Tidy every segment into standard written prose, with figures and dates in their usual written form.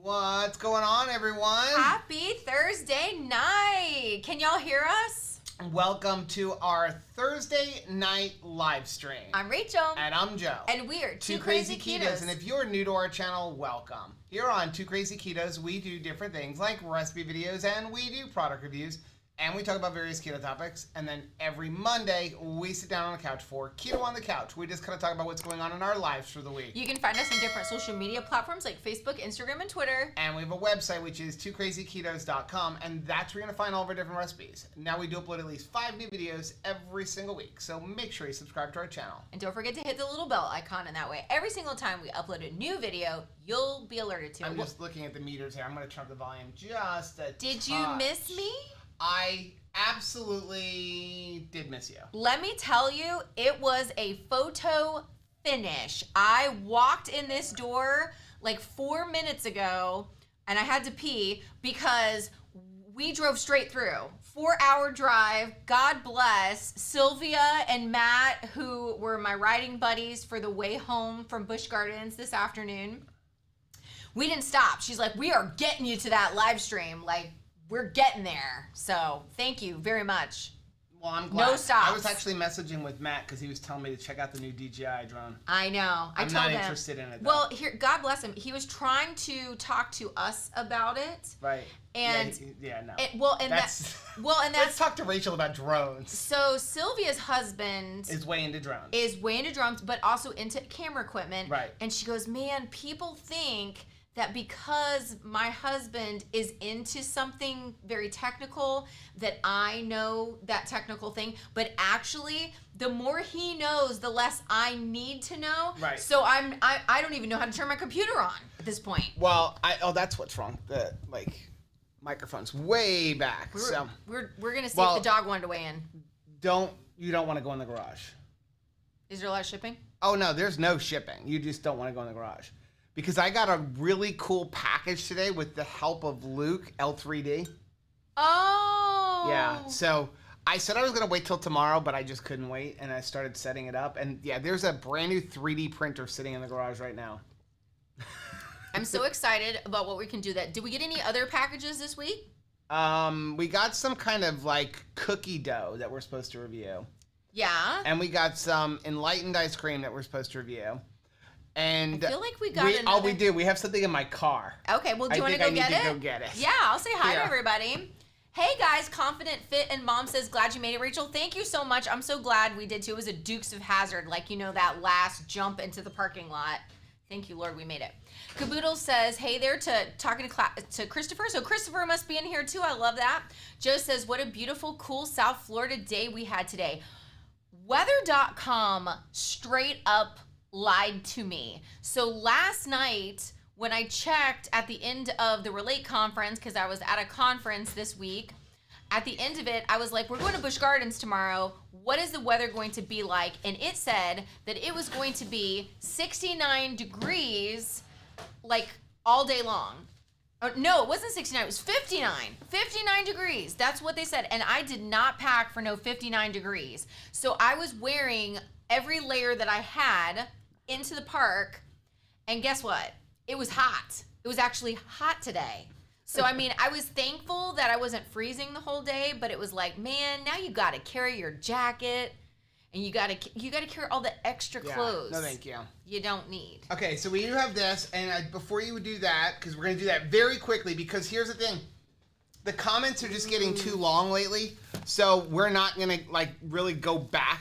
What's going on, everyone? Happy Thursday night. Can y'all hear us? Welcome to our Thursday night live stream. I'm Rachel. And I'm Joe. And we are Two Crazy Ketos. And if you're new to our channel, welcome. Here on Two Crazy Ketos, we do different things like recipe videos and we do product reviews. And we talk about various keto topics. And then every Monday, we sit down on the couch for Keto on the Couch. We just kind of talk about what's going on in our lives for the week. You can find us on different social media platforms like Facebook, Instagram, and Twitter. And we have a website, which is twocrazyketos.com. And that's where you're going to find all of our different recipes. Now we do upload at least 5 new videos every single week. So make sure you subscribe to our channel. And don't forget to hit the little bell icon. And that way, every single time we upload a new video, you'll be alerted to it. I'm just looking at the meters here. I'm going to turn up the volume just a Did you miss me? I absolutely did miss you. Let me tell you, it was a photo finish. I walked in this door like 4 minutes ago and I had to pee because we drove straight through. 4-hour drive. God bless Sylvia and Matt, who were my riding buddies for the way home from Busch Gardens this afternoon. We didn't stop. She's like, we are getting you to that live stream. Like, we're getting there. So thank you very much. Well, I'm glad. No stops. I was actually messaging with Matt because he was telling me to check out the new DJI drone. I know. I'm told not him. interested in it, though. Well, here, God bless him. He was trying to talk to us about it. Right. And no. Let's talk to Rachel about drones. So Sylvia's husband is way into drones. But also into camera equipment. Right. And she goes, man, people think that because my husband is into something very technical, that I know that technical thing. But actually, the more he knows, the less I need to know. Right. So I don't even know how to turn my computer on at this point. Well, that's what's wrong. The microphone's way back. We're gonna see if the dog wanted to weigh in. You don't want to go in the garage. Is there a lot of shipping? Oh no, there's no shipping. You just don't want to go in the garage. Because I got a really cool package today with the help of Luke, L3D. Oh. Yeah, so I said I was going to wait till tomorrow, but I just couldn't wait, and I started setting it up. And yeah, there's a brand new 3D printer sitting in the garage right now. I'm so excited about what we can do. Did we get any other packages this week? We got some kind of cookie dough that we're supposed to review. Yeah. And we got some enlightened ice cream that we're supposed to review. And I feel like we got another... Oh, we do. We have something in my car. Okay, well, do you want to go get it? I think I need to go get it. Yeah, I'll say hi to everybody. Hey, guys, Confident Fit and Mom says, glad you made it. Rachel, thank you so much. I'm so glad we did, too. It was a Dukes of Hazzard, that last jump into the parking lot. Thank you, Lord, we made it. Caboodle says, hey there, talking to Christopher. So Christopher must be in here, too. I love that. Joe says, what a beautiful, cool South Florida day we had today. Weather.com straight up lied to me. So last night when I checked at the end of the Relate conference, because I was at a conference this week, at the end of it, I was like, we're going to Busch Gardens tomorrow. What is the weather going to be like? And it said that it was going to be 69 degrees all day long. No, it wasn't 69. It was 59. 59 degrees. That's what they said. And I did not pack for no 59 degrees. So I was wearing every layer that I had into the park, and guess what? It was hot. It was actually hot today. So, I was thankful that I wasn't freezing the whole day, but it was like, man, now you got to carry your jacket, and you got to carry all the extra clothes. No, thank you. You don't need. Okay, so we do have this, and before you do that, because we're going to do that very quickly, because here's the thing. The comments are just getting too long lately, so we're not going to, really go back.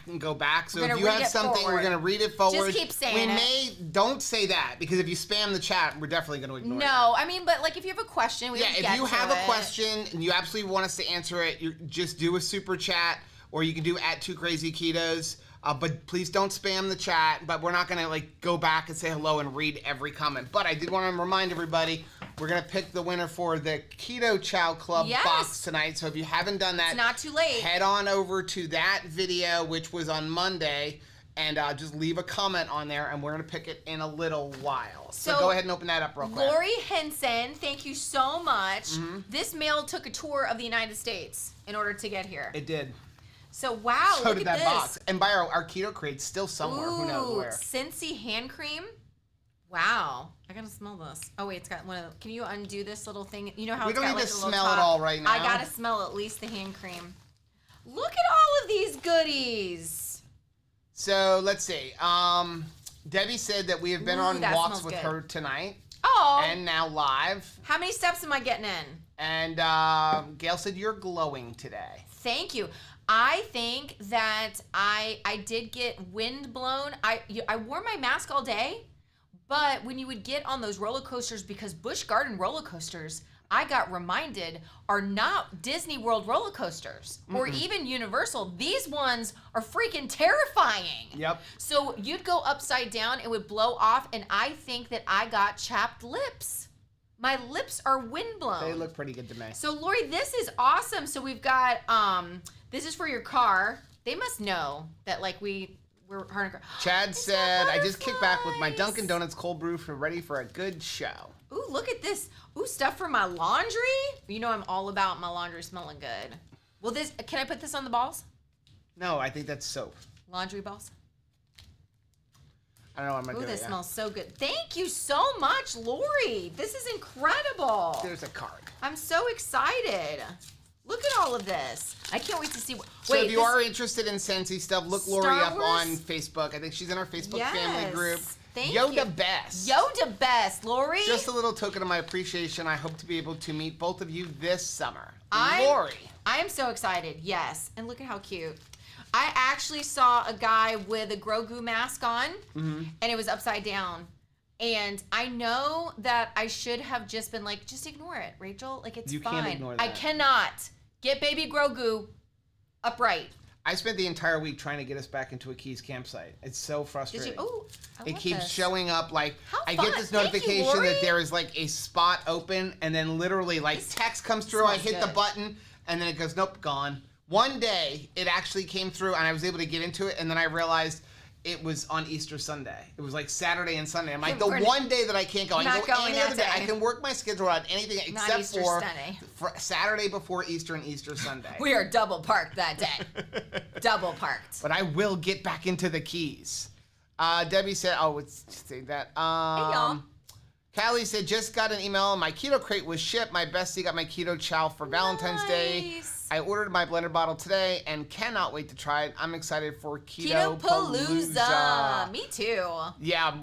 So if you have something, we're going to read it forward. Just keep saying it. Don't say that, because if you spam the chat, we're definitely going to ignore it. No, but, if you have a question, if you have a question and you absolutely want us to answer it, you just do a super chat, or you can do @2crazyketos. But please don't spam the chat. But we're not going to go back and say hello and read every comment. But I did want to remind everybody, we're going to pick the winner for the Keto Chow Club box tonight. So if you haven't done that, it's not too late. Head on over to that video, which was on Monday, and just leave a comment on there, and we're going to pick it in a little while. So go ahead and open that up real quick. Lori Henson, thank you so much. Mm-hmm. This mail took a tour of the United States in order to get here. It did. So, wow, so look did at that this. box. And by our keto crate's still somewhere. Ooh, who knows where. Scentsy hand cream. Wow. I gotta smell this. Oh wait, it's got one of the, can you undo this little thing? You know how We it's don't got need like to a little smell top? it all right now. I gotta smell at least the hand cream. Look at all of these goodies. So let's see. Debbie said that we have been on that walks smells with good. her tonight. Oh. And now live. How many steps am I getting in? And Gail said you're glowing today. Thank you. I think that I did get wind blown. I wore my mask all day, but when you would get on those roller coasters, because Busch Garden roller coasters, I got reminded, are not Disney World roller coasters or even Universal. These ones are freaking terrifying. Yep. So you'd go upside down, it would blow off, and I think that I got chapped lips. My lips are windblown. They look pretty good to me. So Lori, this is awesome. So we've got this is for your car. They must know that like we're hard. Chad said, I just kicked back with my Dunkin' Donuts cold brew for ready for a good show. Ooh, look at this. Ooh, stuff for my laundry. You know I'm all about my laundry smelling good. Well, can I put this on the balls? No, I think that's soap. Laundry balls. I don't know what I'm going to Ooh, do. this smells so good. Thank you so much, Lori. This is incredible. There's a card. I'm so excited. Look at all of this. I can't wait to see what. So if you are interested in Scentsy stuff, look Lori Star up Wars? on Facebook. I think she's in our Facebook family group. Thank Yoda you. Best. Yoda Best, Lori. Just a little token of my appreciation. I hope to be able to meet both of you this summer. I Lori. am so excited. Yes. And look at how cute. I actually saw a guy with a Grogu mask on, and it was upside down. And I know that I should have just been like, just ignore it, Rachel. Like, it's fine. You can't ignore that. I cannot get baby Grogu upright. I spent the entire week trying to get us back into a Keys campsite. It's so frustrating. Did you? Oh, It keeps showing up like How I fun. get this Thank you, notification Lori. that there is like a spot open, and then literally like text comes through. I smells hit the good. button, and then it goes, nope, gone. One day it actually came through, and I was able to get into it, and then I realized it was on Easter Sunday. It was like Saturday and Sunday. I'm like, the one day that I can't go, I can Not go going any that other day. I day. can work my schedule around anything Not except Easter for Sunday. Saturday before Easter and Easter Sunday. We are double parked that day. Double parked. But I will get back into the Keys. Debbie said, oh, let's say that. Hey, y'all. Callie said, just got an email. My keto crate was shipped. My bestie got my keto chow for Valentine's Day. Nice. I ordered my blender bottle today and cannot wait to try it. I'm excited for Keto Palooza. Me too. Yeah,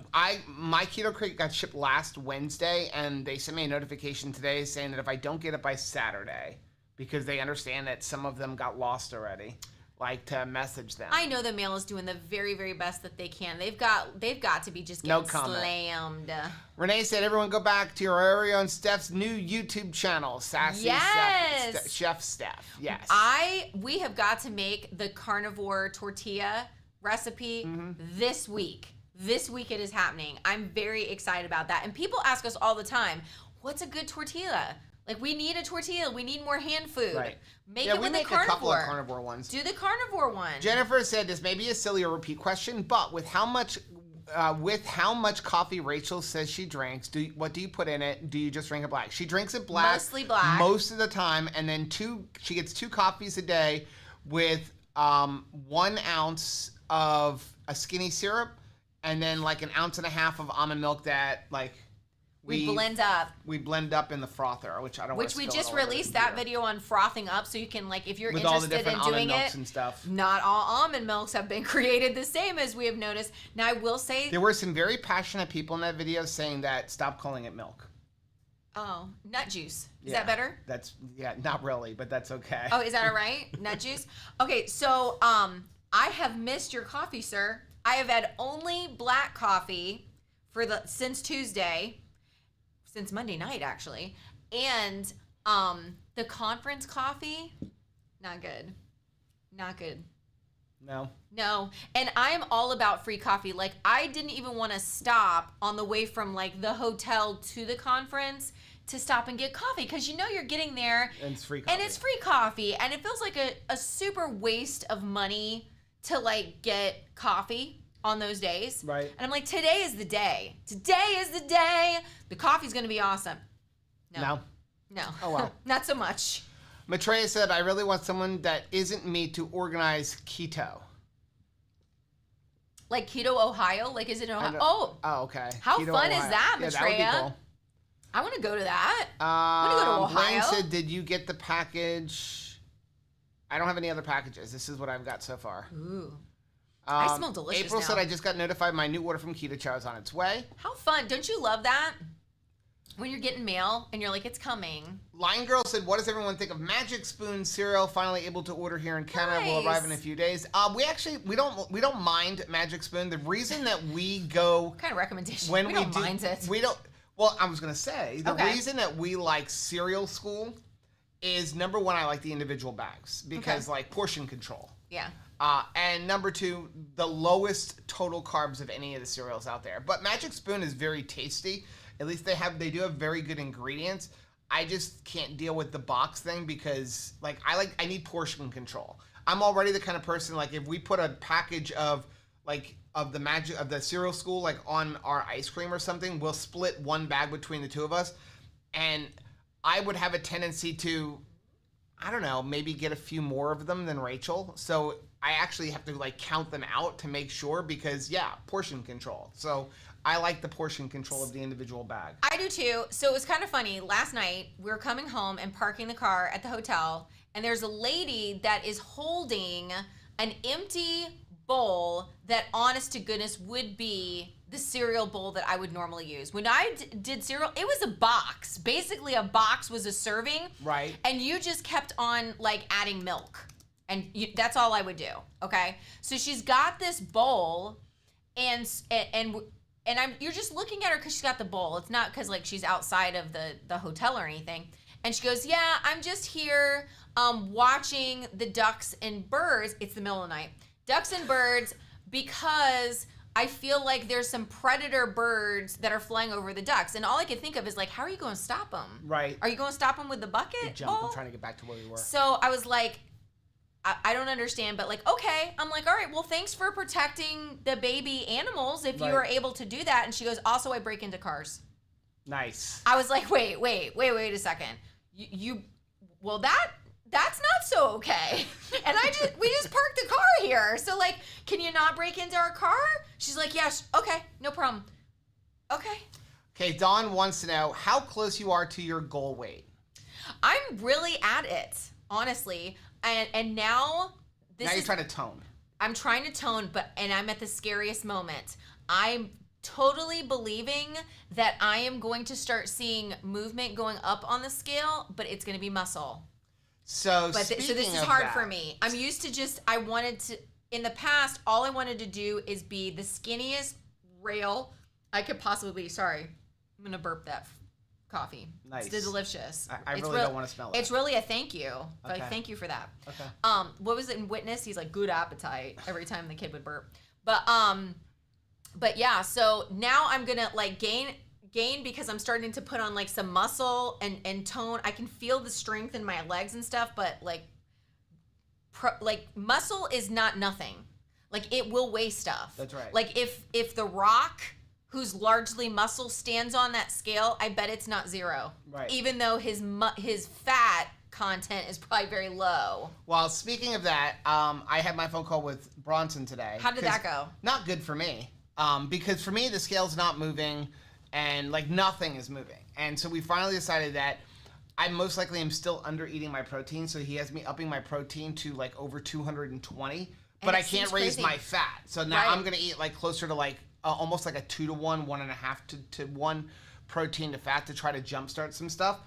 my keto crate got shipped last Wednesday, and they sent me a notification today saying that if I don't get it by Saturday, because they understand that some of them got lost already, like to message them. I know the mail is doing the very, very best that they can. They've got to be just No getting comment. slammed. Renee said, everyone go back to your Ariel and Steph's new YouTube channel, Sassy Yes. Chef Steph. Yes. We have got to make the carnivore tortilla recipe this week. This week it is happening. I'm very excited about that. And people ask us all the time, what's a good tortilla? Like, we need a tortilla. We need more hand food. Right. Make Yeah, it we with make the carnivore. a couple of carnivore ones. Do the carnivore one. Jennifer said, this may be a silly or repeat question, but with how much coffee Rachel says she drinks, what do you put in it? Do you just drink it black? She drinks it black. Mostly black. Most of the time, and then she gets 2 coffees a day with 1 ounce of a skinny syrup, and then like 1.5 ounces of almond milk that like we blend up. We blend up in the frother, which I don't. Which we just released that video on frothing up, so you can, like, if you're with all the interested in different doing almond milks it. and stuff. Not all almond milks have been created the same, as we have noticed. Now, I will say, there were some very passionate people in that video saying that stop calling it milk. oh, nut juice. Is Yeah, that better? Not really, but that's okay. Oh, is that all right? Nut juice? Okay, so I have missed your coffee, sir. I have had only black coffee since Tuesday, since Monday night actually, and the conference coffee, not good. No, and I am all about free coffee. Like, I didn't even want to stop on the way from like the hotel to the conference to stop and get coffee, because you're getting there And it's free coffee. and it's free coffee, and it feels like a super waste of money to like get coffee on those days. Right. And I'm like, today is the day. Today is the day. The coffee's gonna be awesome. No. Oh, well. Not so much. Maitreya said, I really want someone that isn't me to organize keto. Like Keto, Ohio? Like, is it in Ohio? Oh, okay. How Keto, fun is Ohio. that, Yeah, Maitreya? that would be cool. I want to go to that. I want to go to Ohio. Blaine said, did you get the package? I don't have any other packages. This is what I've got so far. Ooh. I smell delicious April now. said, I just got notified my new order from Keto Chow is on its way. How fun. Don't you love that? When you're getting mail and you're like, it's coming. Lion Girl said, what does everyone think of Magic Spoon cereal? Finally able to order here in Canada. Will arrive in a few days. We don't mind Magic Spoon. The reason that we go... What kind of recommendation? When we don't mind it. We don't... Well, I was going to say, the Okay. reason that we like Cereal School is, number one, I like the individual bags because, like, portion control. Yeah. And number two, the lowest total carbs of any of the cereals out there. But Magic Spoon is very tasty. At least they do have very good ingredients. I just can't deal with the box thing because, like, I need portion control. I'm already the kind of person, like, if we put a package of, like, of the Cereal School, like, on our ice cream or something, we'll split one bag between the two of us. And I would have a tendency to, I don't know, maybe get a few more of them than Rachel. So I actually have to, like, count them out to make sure because, yeah, portion control. So I like the portion control of the individual bag. I do too. So it was kind of funny. Last night, we were coming home and parking the car at the hotel, and there's a lady that is holding an empty bowl that, honest to goodness, would be the cereal bowl that I would normally use. When I did cereal, it was a box. Basically, a box was a serving. Right. And you just kept on, like, adding milk. And that's all I would do, okay? So she's got this bowl, and you're just looking at her because she's got the bowl. It's not because, like, she's outside of the hotel or anything. And she goes, yeah, I'm just here watching the ducks and birds. It's the middle of the night. Ducks and birds, because I feel like there's some predator birds that are flying over the ducks. And all I could think of is, like, how are you going to stop them? Right. Are you going to stop them with the bucket bowl? I'm trying to get back to where we were. So I was like, I don't understand, but, like, okay. I'm like, all right, well, thanks for protecting the baby animals if you are able to do that. And she goes, also, I break into cars. Nice. I was like, wait a second. Well, that's not so okay. And we just parked the car here. So, like, can you not break into our car? She's like, yeah, okay, no problem. Okay. Okay, Dawn wants to know how close you are to your goal weight. I'm really at it, honestly. And now you're trying to tone. I'm trying to tone, and I'm at the scariest moment. I'm totally believing that I am going to start seeing movement going up on the scale, but it's going to be muscle. So this is hard for me. I'm used to in the past, all I wanted to do is be the skinniest rail I could possibly be. Sorry, I'm going to burp that coffee. Nice. It's delicious. I really don't want to smell it. It's really a thank you. Okay. Like, thank you for that. Okay. What was it in Witness? He's like, good appetite every time the kid would burp. But yeah, so now I'm going to, like, gain because I'm starting to put on, like, some muscle and tone. I can feel the strength in my legs and stuff, but, like, muscle is not nothing. Like, it will weigh stuff. That's right. Like, if The Rock, who's largely muscle, stands on that scale, I bet it's not 0. Right. Even though his fat content is probably very low. Well, speaking of that, I had my phone call with Bronson today. How did that go? Not good for me. Because for me, the scale's not moving and, like, nothing is moving. And so we finally decided that I most likely am still under eating my protein. So he has me upping my protein to, like, over 220, but I can't raise my fat. So now I'm going to eat, like, closer to, like, almost like a 2-to-1, 1.5 to 1 protein to fat to try to jumpstart some stuff.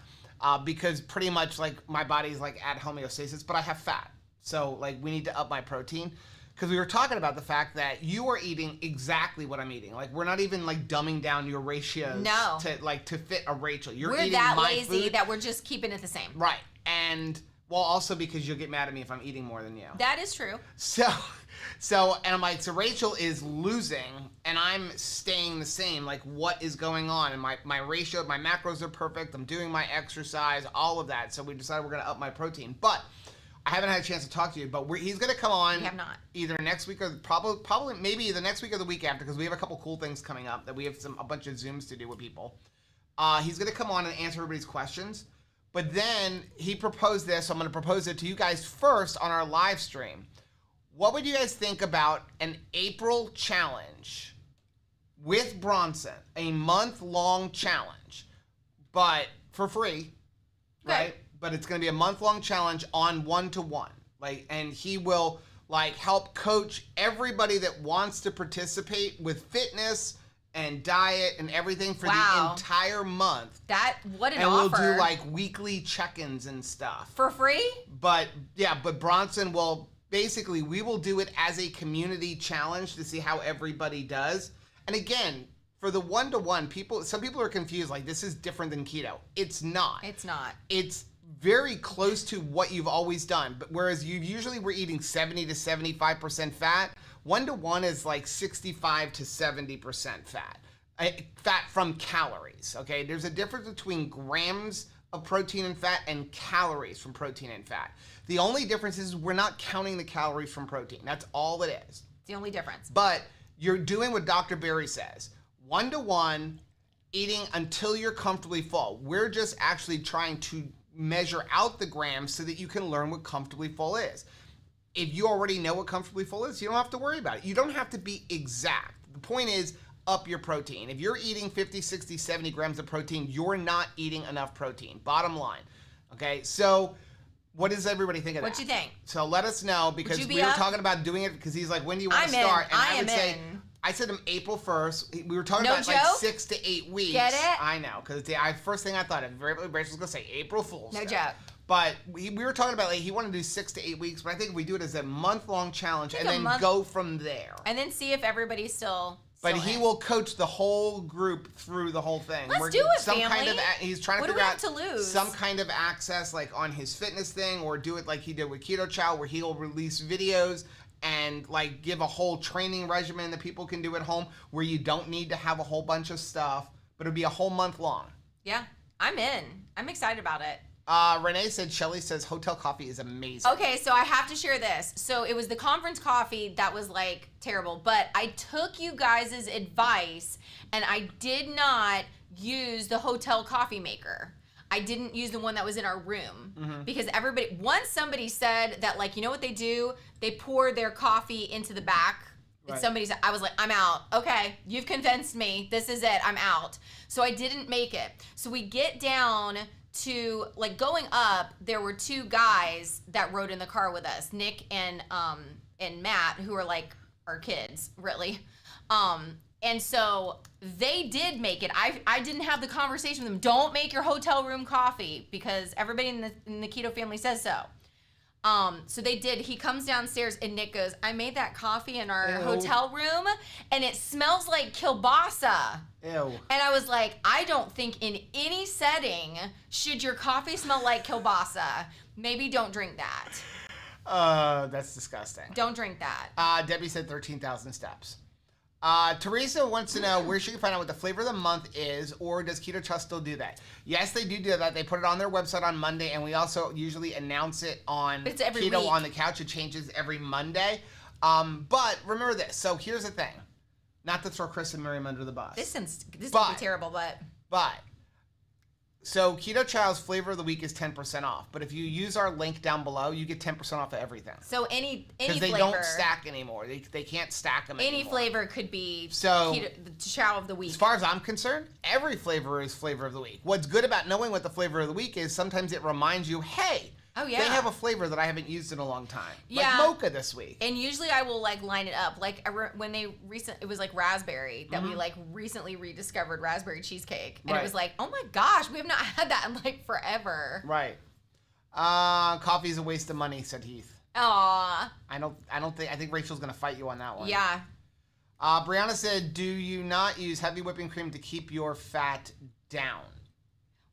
Because pretty much, like, my body's, like, at homeostasis, but I have fat. So, like, we need to up my protein. Because we were talking about the fact that you are eating exactly what I'm eating. Like, we're not even, like, dumbing down your ratios to fit a Rachel. We're eating that my lazy food. that we're just keeping it the same. Right. And, well, also because you'll get mad at me if I'm eating more than you. That is true. So, and I'm like, so Rachel is losing, and I'm staying the same. Like, what is going on? And my ratio, my macros are perfect. I'm doing my exercise, all of that. So we decided we're going to up my protein. But I haven't had a chance to talk to you, but he's going to come on. We have not. Either next week or probably maybe the next week or the week after, because we have a couple cool things coming up that we have a bunch of Zooms to do with people. He's going to come on and answer everybody's questions. But then he proposed this, so I'm going to propose it to you guys first on our live stream. What would you guys think about an April challenge with Bronson? A month-long challenge, but for free, right? But it's going to be a month-long challenge on one-to-one. And he will help coach everybody that wants to participate with fitness and diet and everything for the entire month. What an offer. offer. And we'll do weekly check-ins and stuff. For free? But Bronson will basically, we will do it as a community challenge to see how everybody does. And again, for the one-to-one, some people are confused, this is different than keto. It's not. It's not. It's very close to what you've always done. But whereas you usually were eating 70 to 75% fat, one-to-one is 65 to 70% fat. Fat from calories, okay? There's a difference between grams of protein and fat and calories from protein and fat. The only difference is we're not counting the calories from protein. That's all it is. It's the only difference. But you're doing what Dr. Berry says. One-to-one, eating until you're comfortably full. We're just actually trying to measure out the grams so that you can learn what comfortably full is. If you already know what comfortably full is, you don't have to worry about it. You don't have to be exact. The point is, up your protein. If you're eating 50, 60, 70 grams of protein, you're not eating enough protein. Bottom line. Okay, so what does everybody think of that? What you think? So let us know, because we were talking about doing it because he's like, when do you want to start? And I would say, I said him April 1st. We were talking about 6 to 8 weeks. Get it? I know, because the first thing I thought of, Rachel's going to say April Fool's. No joke. But we were talking about he wanted to do 6 to 8 weeks, but I think if we do it as a month-long challenge and then go from there. And then see if everybody's still But he will coach the whole group through the whole thing. Let's do it, family. He's trying to figure out to lose? Some kind of access on his fitness thing, or do it like he did with Keto Chow, where he'll release videos and give a whole training regimen that people can do at home, where you don't need to have a whole bunch of stuff, but it'll be a whole month long. Yeah, I'm in. I'm excited about it. Renee said, Shelly says hotel coffee is amazing. Okay, so I have to share this. So it was the conference coffee that was terrible, but I took you guys' advice and I did not use the hotel coffee maker. I didn't use the one that was in our room because once somebody said that, you know what they do? They pour their coffee into the back. Right. I was like, I'm out. Okay, you've convinced me. This is it. I'm out. So I didn't make it. So we get down to going up. There were two guys that rode in the car with us, Nick and Matt, who are our kids, really. And so they did make it. I didn't have the conversation with them. Don't make your hotel room coffee because everybody in the keto family says so. So they did. He comes downstairs and Nick goes, I made that coffee in our hotel room and it smells like kielbasa. Ew. And I was like, I don't think in any setting should your coffee smell like kielbasa. Maybe don't drink that. That's disgusting. Don't drink that. Debbie said 13,000 steps. Teresa wants to know where she can find out what the flavor of the month is, or does Keto Trust still do that? Yes, they do that. They put it on their website on Monday, and we also usually announce it on Keto week. on the Couch. It changes every Monday. But remember this. So here's the thing. Not to throw Chris and Miriam under the bus. This would be terrible, But so Keto Chow's flavor of the week is 10% off. But if you use our link down below, you get 10% off of everything. So any flavor. Because they don't stack anymore. They can't stack them anymore. Any flavor could be the Chow of the week. As far as I'm concerned, every flavor is flavor of the week. What's good about knowing what the flavor of the week is, sometimes it reminds you, hey, oh, yeah. They have a flavor that I haven't used in a long time. Yeah. Like mocha this week. And usually I will line it up. When they it was raspberry that we recently rediscovered raspberry cheesecake. And it was oh my gosh, we have not had that in forever. Right. Coffee's a waste of money, said Heath. Aw. I think Rachel's gonna fight you on that one. Yeah. Brianna said, do you not use heavy whipping cream to keep your fat down?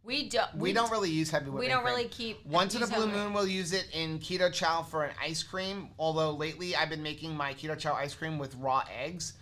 We don't really use heavy whipping cream. We don't really keep. Once in a blue moon, we'll use it in Keto Chow for an ice cream. Although lately, I've been making my Keto Chow ice cream with raw eggs,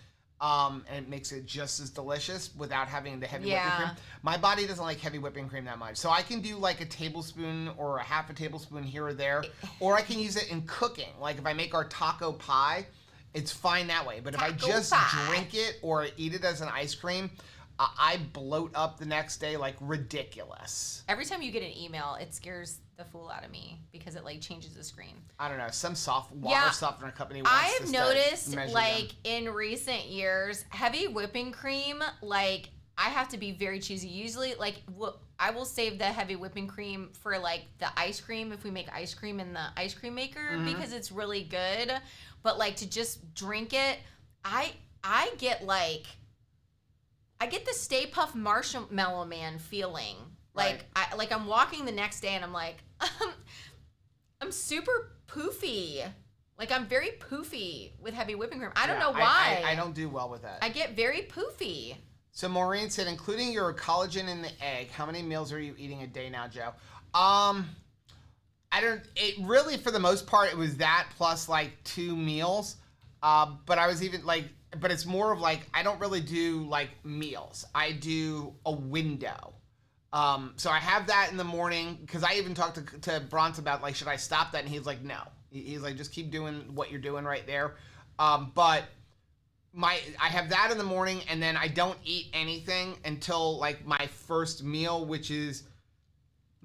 and it makes it just as delicious without having the heavy whipping cream. My body doesn't like heavy whipping cream that much, so I can do a tablespoon or a half a tablespoon here or there, or I can use it in cooking. If I make our taco pie, it's fine that way. But if I just drink it or eat it as an ice cream, I bloat up the next day like ridiculous. Every time you get an email, it scares the fool out of me because it like changes the screen. I don't know. Some water softener company wants I have noticed like them. in recent years, heavy whipping cream, like I have to be very choosy. Usually, like I will save the heavy whipping cream for like the ice cream if we make ice cream in the ice cream maker because it's really good. But like to just drink it, I get the Stay Puft Marshmallow Man feeling. Like I'm walking the next day and I'm like, I'm super poofy. Like I'm very poofy with heavy whipping cream. I don't know why. I don't do well with that. I get very poofy. So Maureen said, including your collagen in the egg, how many meals are you eating a day now, Joe? It really, for the most part, it was that plus like 2 meals. But I was even like, but it's more of like, I don't really do like meals. I do a window. So I have that in the morning because I even talked to Bronson about like, should I stop that? And he's like, no. He's like, just keep doing what you're doing right there. But I have that in the morning, and then I don't eat anything until like my first meal, which is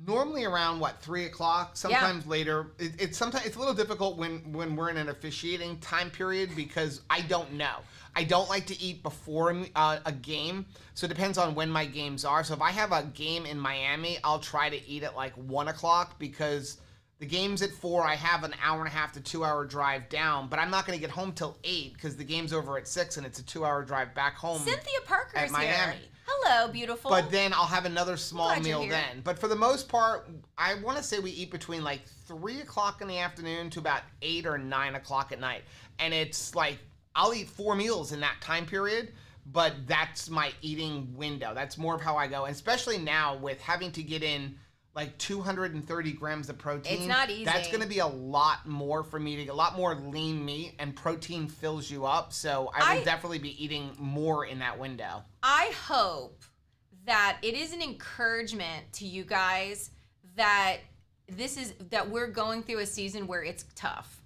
normally around 3 o'clock. Sometimes later. It's sometimes it's a little difficult when we're in an officiating time period because I don't know. I don't like to eat before a game, so it depends on when my games are. So if I have a game in Miami, I'll try to eat at like 1 o'clock because the game's at 4. I have an hour and a half to 2 hour drive down, but I'm not going to get home till 8 because the game's over at 6 and it's a 2 hour drive back home. Cynthia Parker's at Miami. Here. Hello, beautiful. But then I'll have another small meal then. But for the most part, I want to say we eat between like 3 o'clock in the afternoon to about 8 or 9 o'clock at night. And it's like, I'll eat 4 meals in that time period, but that's my eating window. That's more of how I go. And especially now with having to get in like 230 grams of protein. It's not easy. That's going to be a lot more for me to get, a lot more lean meat, and protein fills you up. So I will definitely be eating more in that window. I hope that it is an encouragement to you guys that that we're going through a season where it's tough.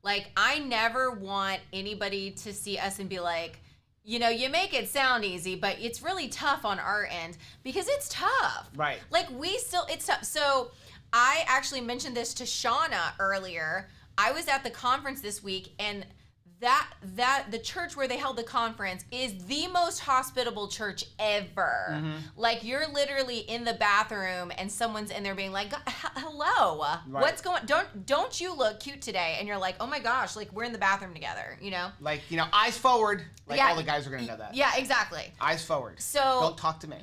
Like, I never want anybody to see us and be like, you know, you make it sound easy, but it's really tough on our end because it's tough. Right. Like, it's tough. So I actually mentioned this to Shauna earlier. I was at the conference this week, and the church where they held the conference is the most hospitable church ever. Mm-hmm. Like, you're literally in the bathroom and someone's in there being like, hello, right. What's going, don't you look cute today? And you're like, oh my gosh, like, we're in the bathroom together, you know? Like, you know, eyes forward. Like, all the guys are going to know that. Yeah, exactly. Eyes forward. So don't talk to me.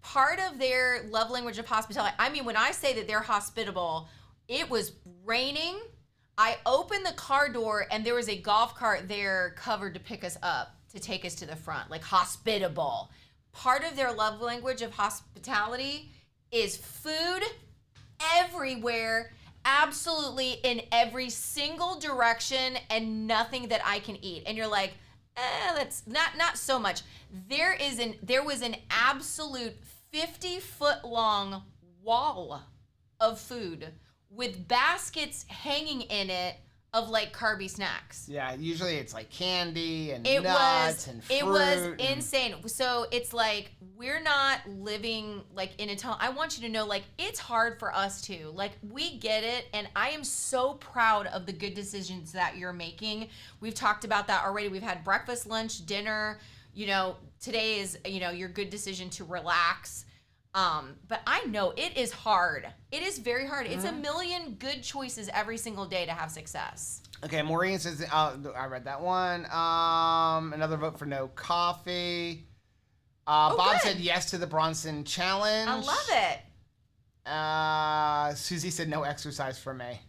Part of their love language of hospitality, I mean, when I say that they're hospitable, it was raining. I opened the car door and there was a golf cart there covered to pick us up, to take us to the front, like hospitable. Part of their love language of hospitality is food everywhere, absolutely in every single direction, and nothing that I can eat. And you're like, that's not so much. There was an absolute 50-foot long wall of food with baskets hanging in it of like carby snacks. Yeah, usually it's like candy and nuts and fruit. It was insane. So it's like, we're not living like in a town. I want you to know, like, it's hard for us too. Like, we get it, and I am so proud of the good decisions that you're making. We've talked about that already. We've had breakfast, lunch, dinner. You know, today is, you know, your good decision to relax. But I know it is hard. It is very hard. Mm-hmm. It's a million good choices every single day to have success. Okay, Maureen says, I read that one. Another vote for no coffee. Bob said yes to the Bronson challenge. I love it. Susie said no exercise for me.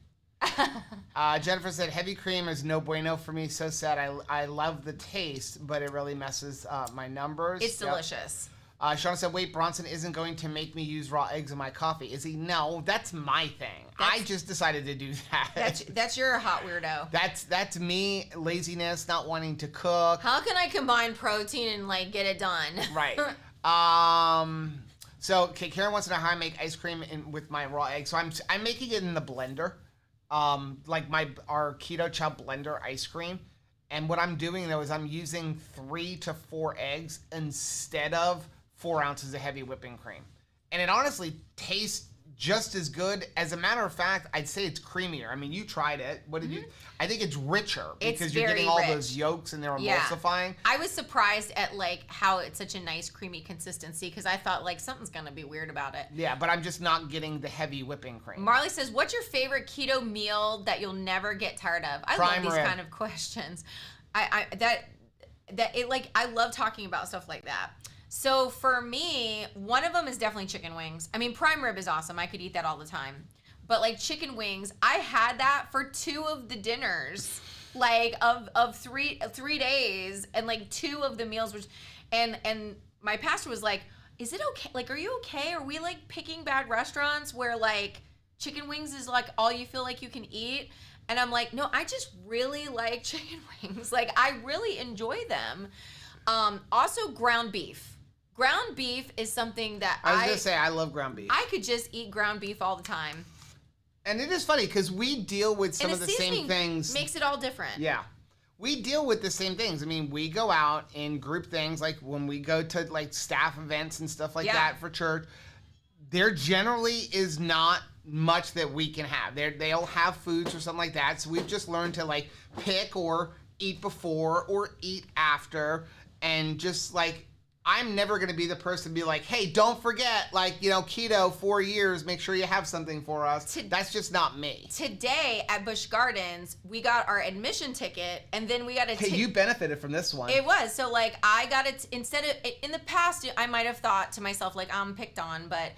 Jennifer said heavy cream is no bueno for me. So sad. I love the taste, but it really messes my numbers. It's delicious. Shauna said, wait, Bronson isn't going to make me use raw eggs in my coffee. Is he? No, that's my thing. I just decided to do that. That's your hot weirdo. That's me, laziness, not wanting to cook. How can I combine protein and like get it done? Right. So Karen wants to know how I make ice cream with my raw eggs. So I'm making it in the blender, like our Keto Chow blender ice cream. And what I'm doing though is I'm using 3 to 4 eggs instead of 4 ounces of heavy whipping cream. And it honestly tastes just as good. As a matter of fact, I'd say it's creamier. I mean, you tried it. What did you? I think it's richer because you're getting all those yolks and they're emulsifying. I was surprised at like how it's such a nice creamy consistency because I thought like something's gonna be weird about it. Yeah, but I'm just not getting the heavy whipping cream. Marley says, "What's your favorite keto meal that you'll never get tired of?" I love these kind of questions. I love talking about stuff like that. So for me, one of them is definitely chicken wings. I mean, prime rib is awesome. I could eat that all the time. But like chicken wings, I had that for 2 of the dinners, like of 3 days, and like 2 of the meals was, and my pastor was like, "Is it okay? Like, are you okay? Are we like picking bad restaurants where like chicken wings is like all you feel like you can eat?" And I'm like, "No, I just really like chicken wings. Like, I really enjoy them." Also, ground beef. Ground beef is something that I was going to say, I love ground beef. I could just eat ground beef all the time. And it is funny because we deal with some of the same things. Makes it all different. Yeah. We deal with the same things. I mean, we go out in group things, like when we go to like staff events and stuff like that for church. There generally is not much that we can have. They'll have foods or something like that. So we've just learned to like pick or eat before or eat after, and just like, I'm never going to be the person to be like, "Hey, don't forget, like, you know, keto 4 years, make sure you have something for us." That's just not me. Today at Busch Gardens, we got our admission ticket, and then we got a Hey, you benefited from this one. It was. So, like, I got it, instead of, in the past, I might have thought to myself, like, I'm picked on, but,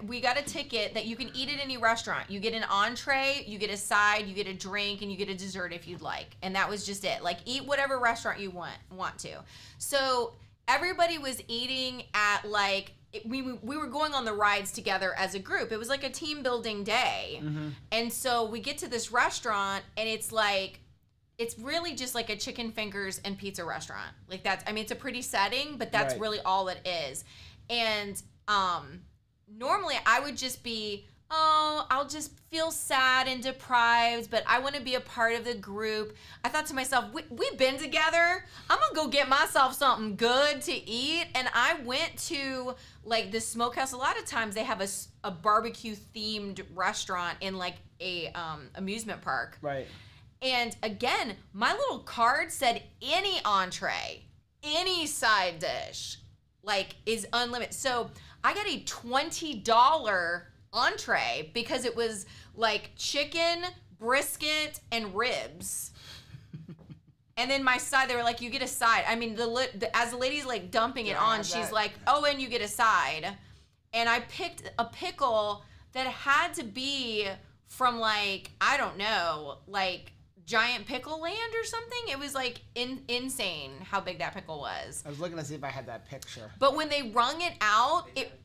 we got a ticket that you can eat at any restaurant. You get an entree, you get a side, you get a drink, and you get a dessert if you'd like. And that was just it. Like, eat whatever restaurant you want to. So everybody was eating at like, we were going on the rides together as a group. It was like a team building day. Mm-hmm. And so we get to this restaurant and it's like, it's really just like a chicken fingers and pizza restaurant. Like that's, I mean, it's a pretty setting, but that's really all it is. And normally I would just be, I'll just feel sad and deprived, but I want to be a part of the group. I thought to myself, we've been together. I'm going to go get myself something good to eat. And I went to like the smokehouse. A lot of times they have a barbecue themed restaurant in like a amusement park. Right. And again, my little card said any entree, any side dish, like is unlimited. So I got a $20 entree because it was like chicken, brisket, and ribs. And then my side, they were like, "You get a side." I mean, as the lady's like dumping it on, she's like, "Oh, and you get a side." And I picked a pickle that had to be from like, I don't know, like Giant Pickle Land or something. It was like insane how big that pickle was. I was looking to see if I had that picture. But when they wrung it out, it...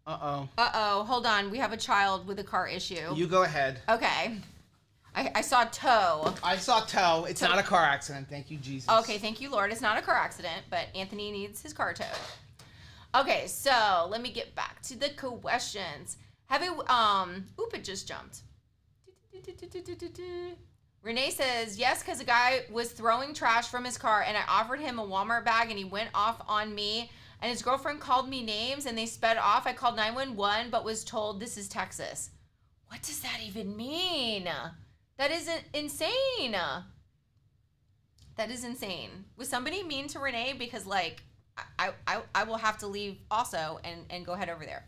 Uh-oh. Hold on. We have a child with a car issue. You go ahead. Okay. I saw tow. I saw tow. It's not a car accident. Thank you, Jesus. Okay, thank you, Lord. It's not a car accident, but Anthony needs his car towed. Okay, so let me get back to the questions. It just jumped. Renee says, yes, because a guy was throwing trash from his car and I offered him a Walmart bag and he went off on me and his girlfriend called me names and they sped off. I called 911 but was told this is Texas. What does that even mean? That is insane. That is insane. Was somebody mean to Renee? Because like, I will have to leave also and go head over there.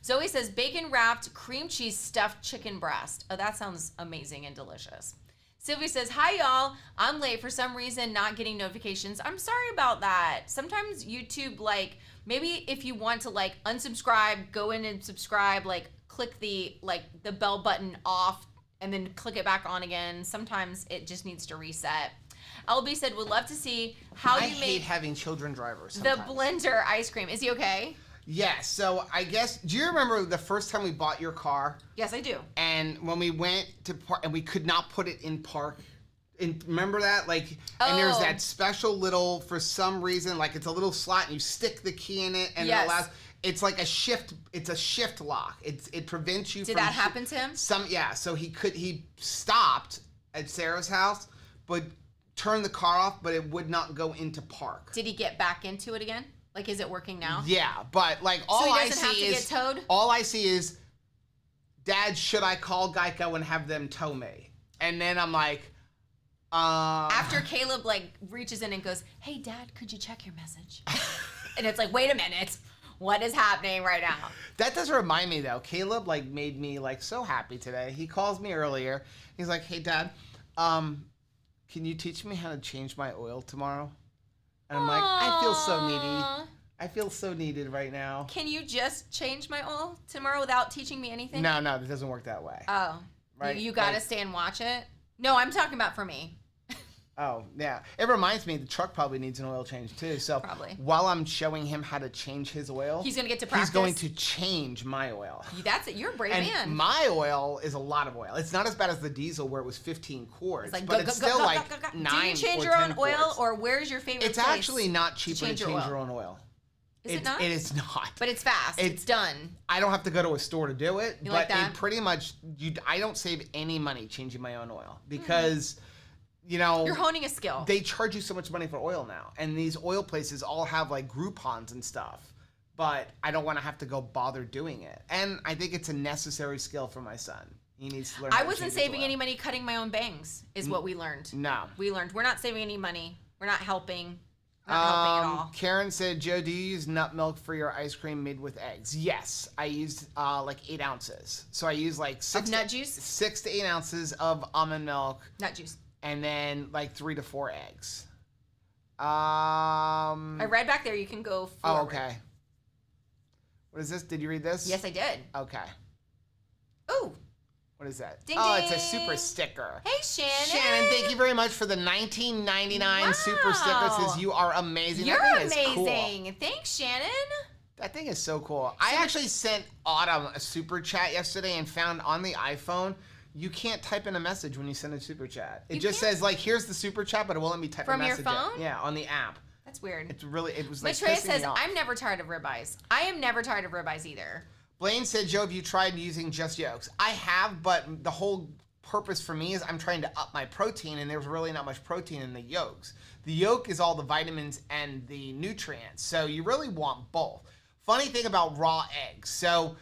Zoe says, bacon wrapped cream cheese stuffed chicken breast. Oh, that sounds amazing and delicious. Sylvia says, hi, y'all. I'm late for some reason, not getting notifications. I'm sorry about that. Sometimes YouTube, like, maybe if you want to, like, unsubscribe, go in and subscribe, like, click the bell button off and then click it back on again. Sometimes it just needs to reset. LB said, would love to see how you make... I hate having children drivers sometimes. The blender ice cream. Is he okay? Yes. So I guess, do you remember the first time we bought your car? Yes, I do. And when we went to park, and we could not put it in park. And remember that? Like, and there's that special little, for some reason, like it's a little slot and you stick the key in it and it allows... It's like a shift. It's a shift lock. It prevents you. Did that happen to him? Yeah. So he stopped at Sarah's house, but turn the car off, but it would not go into park. Did he get back into it again? Like, is it working now? Yeah, but like so he doesn't have to get towed? All I see is, Dad, should I call Geico and have them tow me? And then I'm like, After Caleb like reaches in and goes, "Hey, Dad, could you check your message?" And it's like, wait a minute, what is happening right now? That does remind me though. Caleb like made me like so happy today. He calls me earlier. He's like, "Hey, Dad, can you teach me how to change my oil tomorrow?" And I'm like, I feel so needy. I feel so needed right now. Can you just change my oil tomorrow without teaching me anything? No, it doesn't work that way. Oh, right. You gotta stay and watch it. No, I'm talking about for me. Oh, yeah. It reminds me the truck probably needs an oil change too. So probably. While I'm showing him how to change his oil, he's going to get to practice. He's going to change my oil. That's it. You're a brave man. And my oil is a lot of oil. It's not as bad as the diesel where it was 15 quarts, it's like, but it's still like 9 Do you change your own oil quarts. or where's your favorite It's place actually not cheaper to change your own oil. Is it not? It is not. But it's fast. It's done. I don't have to go to a store to do it. You but like that? It pretty much, I don't save any money changing my own oil because... You know, you're honing a skill. They charge you so much money for oil now, and these oil places all have like Groupons and stuff. But I don't want to have to go bother doing it, and I think it's a necessary skill for my son. He needs to learn. I wasn't saving any money cutting my own bangs, is what we learned. No, we learned we're not saving any money. We're not helping. Not helping at all. Karen said, "Joe, do you use nut milk for your ice cream made with eggs?" Yes, I used like 8 ounces. So I use like 6 to 8 ounces of almond milk. Nut juice. And then like 3 to 4 eggs. I read back there. You can go forward. Oh, okay. What is this? Did you read this? Yes, I did. Okay. Ooh. What is that? Ding, oh, ding. It's a super sticker. Hey, Shannon. Shannon, thank you very much for the $19.99 super sticker. It says you are amazing. You're that amazing. Cool. Thanks, Shannon. That thing is so cool. I actually sent Autumn a super chat yesterday and found on the iPhone, you can't type in a message when you send a super chat. It just says like, here's the super chat, but it won't let me type a message. From your phone? Yeah, on the app. That's weird. It was like Maitreya pissing says, me off. I'm never tired of ribeyes. I am never tired of ribeyes either. Blaine said, Joe, have you tried using just yolks? I have, but the whole purpose for me is I'm trying to up my protein, and there's really not much protein in the yolks. The yolk is all the vitamins and the nutrients, so you really want both. Funny thing about raw eggs. So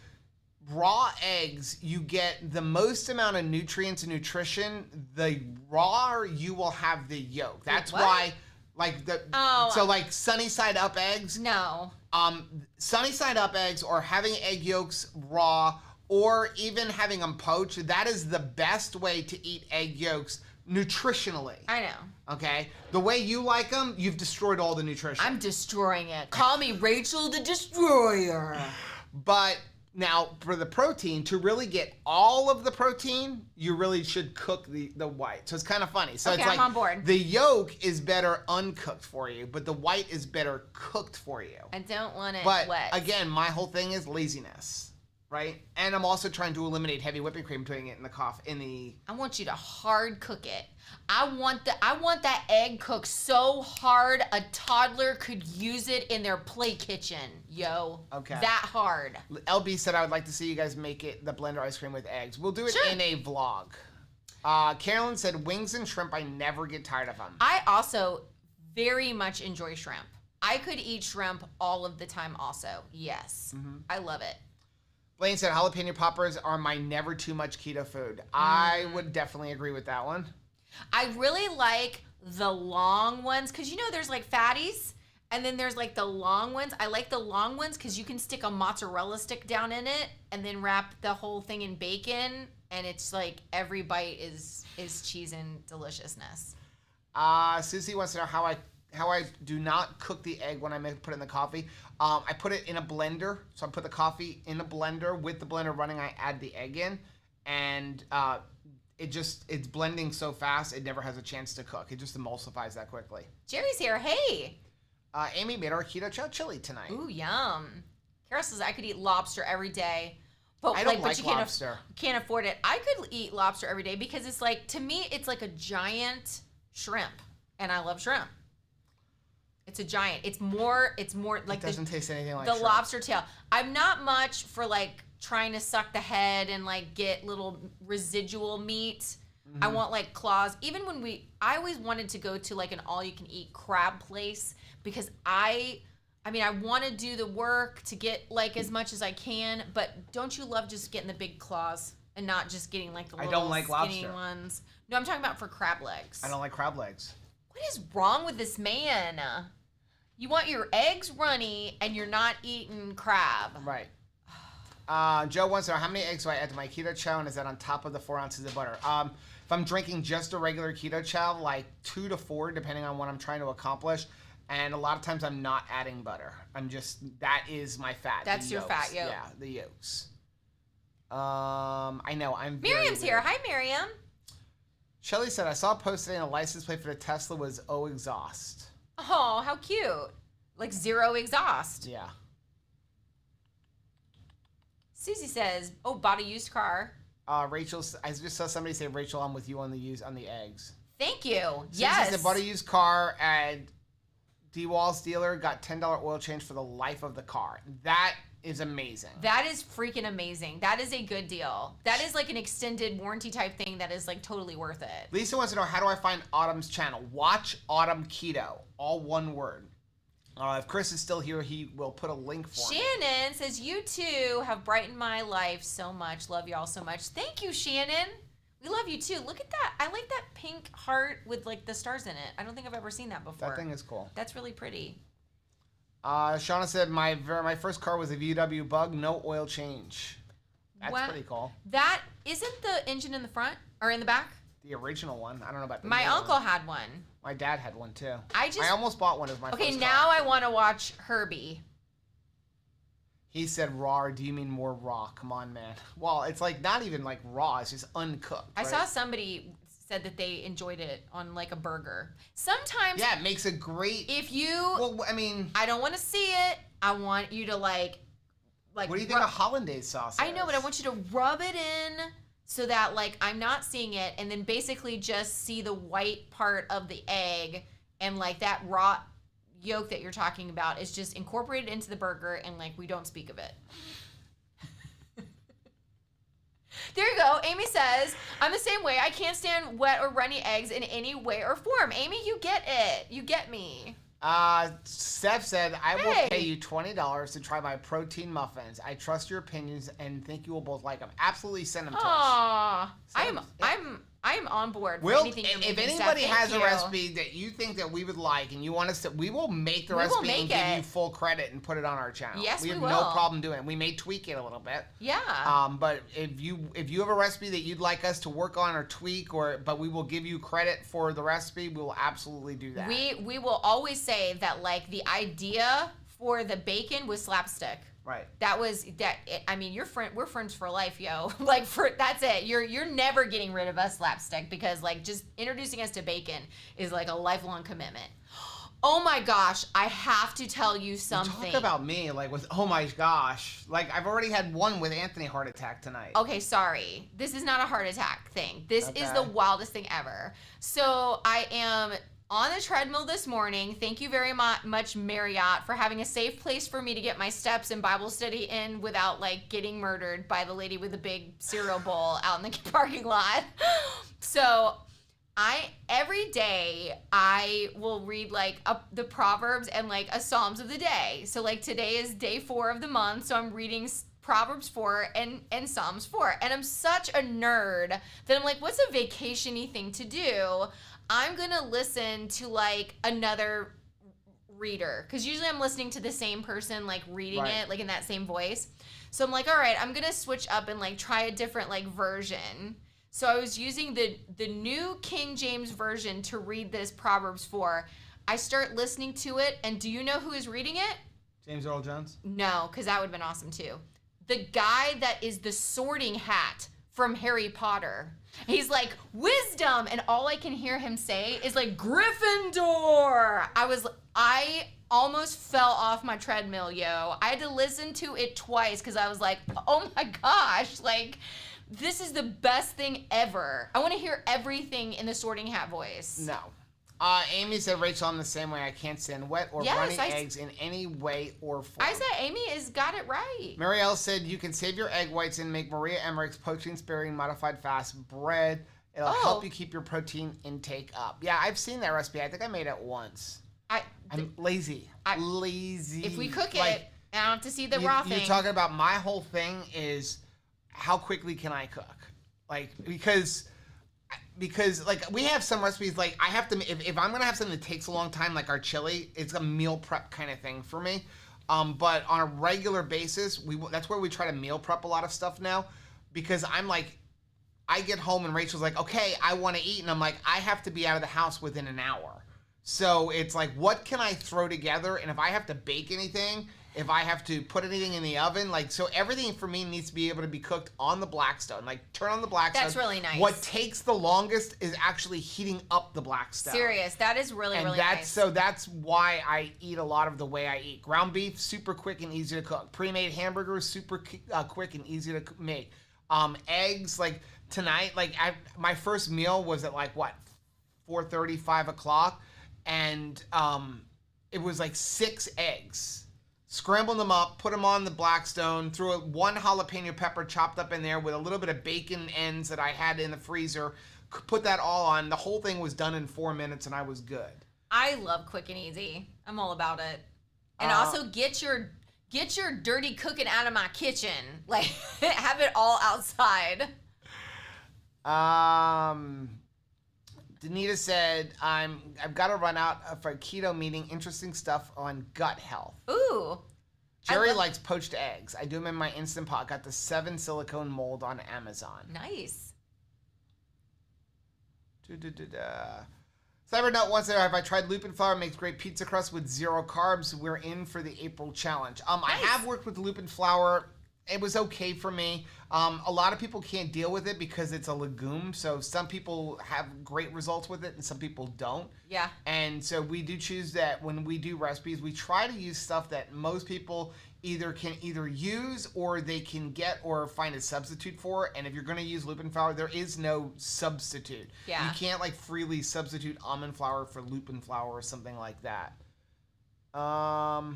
raw eggs, you get the most amount of nutrients and nutrition. The rawer you will have the yolk. That's why, like so like sunny side up eggs. No. Sunny side up eggs or having egg yolks raw or even having them poached. That is the best way to eat egg yolks nutritionally. I know. Okay? The way you like them, you've destroyed all the nutrition. I'm destroying it. Call me Rachel the Destroyer. But now, for the protein, to really get all of the protein, you really should cook the white. So it's kind of funny. So okay, it's like I'm on board. The yolk is better uncooked for you, but the white is better cooked for you. I don't want it wet. But again, my whole thing is laziness, right? And I'm also trying to eliminate heavy whipping cream, putting it in the I want you to hard cook it. I want that egg cooked so hard a toddler could use it in their play kitchen, yo. Okay. That hard. LB said I would like to see you guys make it the blender ice cream with eggs. We'll do it in a vlog. Carolyn said wings and shrimp, I never get tired of them. I also very much enjoy shrimp. I could eat shrimp all of the time also. Yes. Mm-hmm. I love it. Blaine said jalapeno poppers are my never too much keto food. I would definitely agree with that one. I really like the long ones because, you know, there's like fatties and then there's like the long ones. I like the long ones because you can stick a mozzarella stick down in it and then wrap the whole thing in bacon. And it's like every bite is cheese and deliciousness. Susie wants to know how I do not cook the egg when I put it in the coffee. I put it in a blender. So I put the coffee in a blender. With the blender running, I add the egg in. And it's blending so fast, it never has a chance to cook. It just emulsifies that quickly. Jerry's here. Hey. Amy made our keto chow chili tonight. Ooh, yum. Carol says I could eat lobster every day. But I don't like lobster. You can't afford it. I could eat lobster every day because it's like, to me, it's like a giant shrimp. And I love shrimp. It's a giant. It's more like it doesn't taste anything like the shrimp. lobster tail. I'm not much for like trying to suck the head and like get little residual meat. I want like claws. Even when I always wanted to go to like an all-you-can-eat crab place because I want to do the work to get like as much as I can, but don't you love just getting the big claws and not just getting like the little don't like skinny lobster. ones? No, I'm talking about for crab legs. I don't like crab legs. What is wrong with this man? You want your eggs runny and you're not eating crab. Right. Joe wants to know, how many eggs do I add to my keto chow, and is that on top of the 4 ounces of butter? If I'm drinking just a regular keto chow, like 2 to 4, depending on what I'm trying to accomplish. And a lot of times I'm not adding butter. That is my fat. That's your fat yolk. Yeah, the yolks. I know, Miriam's here. Hi, Miriam. Shelly said, I saw a post today and a license plate for the Tesla was "Oh exhaust." Oh, how cute. Like zero exhaust. Yeah. Susie says, oh, bought a used car. Rachel, I just saw somebody say, Rachel, I'm with you on the eggs. Thank you. Susie Yes. said, bought a used car at D-Wall's dealer, got $10 oil change for the life of the car. That is amazing. That is freaking amazing. That is a good deal. That is like an extended warranty type thing that is like totally worth it. Lisa wants to know, how do I find Autumn's channel? Watch Autumn Keto, all one word. If Chris is still here, he will put a link for me. Shannon says, you two have brightened my life so much. Love y'all so much. Thank you, Shannon. We love you too. Look at that. I like that pink heart with like the stars in it. I don't think I've ever seen that before. That thing is cool. That's really pretty. Shauna said, my first car was a VW Bug, no oil change. That's pretty cool. That isn't the engine in the front or in the back? The original one. I don't know about the My new uncle one. had one. My dad had one too. I almost bought one as my first car. Okay, now I want to watch Herbie. He said raw, or do you mean more raw? Come on, man. Well, it's like not even like raw, it's just uncooked. I right? saw somebody said that they enjoyed it on like a burger. Sometimes Yeah, it makes a great... if you... Well, I mean... I don't want to see it. I want you to like... What do you think of hollandaise sauce is? I know, but I want you to rub it in so that like I'm not seeing it, and then basically just see the white part of the egg, and like that raw yolk that you're talking about is just incorporated into the burger, and like we don't speak of it. There you go. Amy says, I'm the same way. I can't stand wet or runny eggs in any way or form. Amy, you get it. You get me. Steph said, I will pay you $20 to try my protein muffins. I trust your opinions and think you will both like them. Absolutely send them to us. Aww. I'm on board for anything you're making. If anybody has a recipe that you think that we would like and you want us to, we will make the recipe and give you full credit and put it on our channel. Yes, we have will. no problem doing it. We may tweak it a little bit. Yeah. But if you have a recipe that you'd like us to work on or tweak, but we will give you credit for the recipe, we will absolutely do that. We will always say that like the idea for the bacon was slapstick. Right. I mean, we're friends for life, yo. Like that's it. You're never getting rid of us, slapstick, because like just introducing us to bacon is like a lifelong commitment. Oh my gosh, I have to tell you something. Talk about me, like with, oh my gosh. Like I've already had one with Anthony heart attack tonight. Okay, sorry. This is not a heart attack thing. This is the wildest thing ever. So I am on the treadmill this morning. Thank you very much, Marriott, for having a safe place for me to get my steps and Bible study in without like getting murdered by the lady with the big cereal bowl out in the parking lot. So every day I will read like the Proverbs and like a Psalms of the day. So like today is day 4 of the month, so I'm reading Proverbs 4 and Psalms 4. And I'm such a nerd that I'm like, what's a vacation-y thing to do? I'm gonna listen to like another reader, because usually I'm listening to the same person like reading it like in that same voice. So I'm like, all right, I'm gonna switch up and like try a different like version. So I was using the new King James version to read this Proverbs 4. I start listening to it, and do you know who is reading it? James Earl Jones? No, because that would have been awesome too. The guy that is the Sorting Hat from Harry Potter. He's like, wisdom, and all I can hear him say is like, Gryffindor. I almost fell off my treadmill, yo. I had to listen to it twice because I was like, oh my gosh, like, this is the best thing ever. I want to hear everything in the Sorting Hat voice. No. Amy said, Rachel, I'm the same way. I can't stand wet or runny eggs in any way or form. I said Amy has got it right. Marielle said, you can save your egg whites and make Maria Emmerich's protein-sparing modified fast bread. It'll help you keep your protein intake up. Yeah, I've seen that recipe. I think I made it once. I'm lazy. Lazy. If we cook it, I don't have to see the raw thing. You're talking about my whole thing is how quickly can I cook? Like, because like we have some recipes, like I have to, if I'm going to have something that takes a long time, like our chili, it's a meal prep kind of thing for me. But on a regular basis, that's where we try to meal prep a lot of stuff now, because I'm like, I get home and Rachel's like, okay, I want to eat. And I'm like, I have to be out of the house within an hour. So it's like, what can I throw together? And if I have to bake anything, if I have to put anything in the oven, like, so everything for me needs to be able to be cooked on the Blackstone. Like, turn on the Blackstone. That's really nice. What takes the longest is actually heating up the Blackstone. Serious. That is really nice. So that's why I eat a lot of the way I eat. Ground beef, super quick and easy to cook. Pre-made hamburgers, super quick and easy to make. Eggs, like tonight, like my first meal was at like, what, 4:30, 5 o'clock? And it was like 6 eggs. Scrambled them up, put them on the Blackstone, threw one jalapeno pepper chopped up in there with a little bit of bacon ends that I had in the freezer. Put that all on. The whole thing was done in 4 minutes, and I was good. I love quick and easy. I'm all about it. And also get your dirty cooking out of my kitchen. Like, have it all outside. Danita said, I've got to run out for a keto meeting. Interesting stuff on gut health. Ooh. Jerry likes poached eggs. I do them in my Instant Pot. Got the 7 silicone mold on Amazon. Nice. Cybernote wants to know, have I tried Lupin Flour? Makes great pizza crust with 0 carbs. We're in for the April challenge. Nice. I have worked with Lupin Flour. It was okay for me. A lot of people can't deal with it because it's a legume. So some people have great results with it and some people don't. Yeah. And so we do choose that when we do recipes, we try to use stuff that most people can either use or they can get or find a substitute for. And if you're going to use Lupin Flour, there is no substitute. Yeah. You can't like freely substitute almond flour for Lupin Flour or something like that. How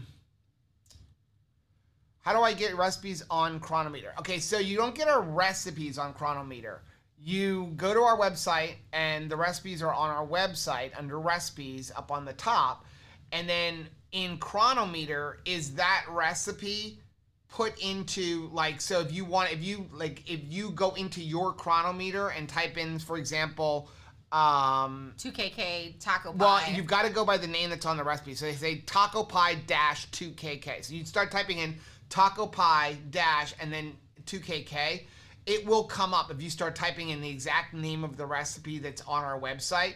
do I get recipes on Chronometer? Okay, so you don't get our recipes on Chronometer. You go to our website, and the recipes are on our website under recipes up on the top. And then in Chronometer is that recipe put into, like, so if you go into your Chronometer and type in, for example, 2KK taco pie. Well, you've got to go by the name that's on the recipe. So they say taco pie dash 2KK. So you start typing in taco pie dash and then 2KK. It will come up if you start typing in the exact name of the recipe that's on our website,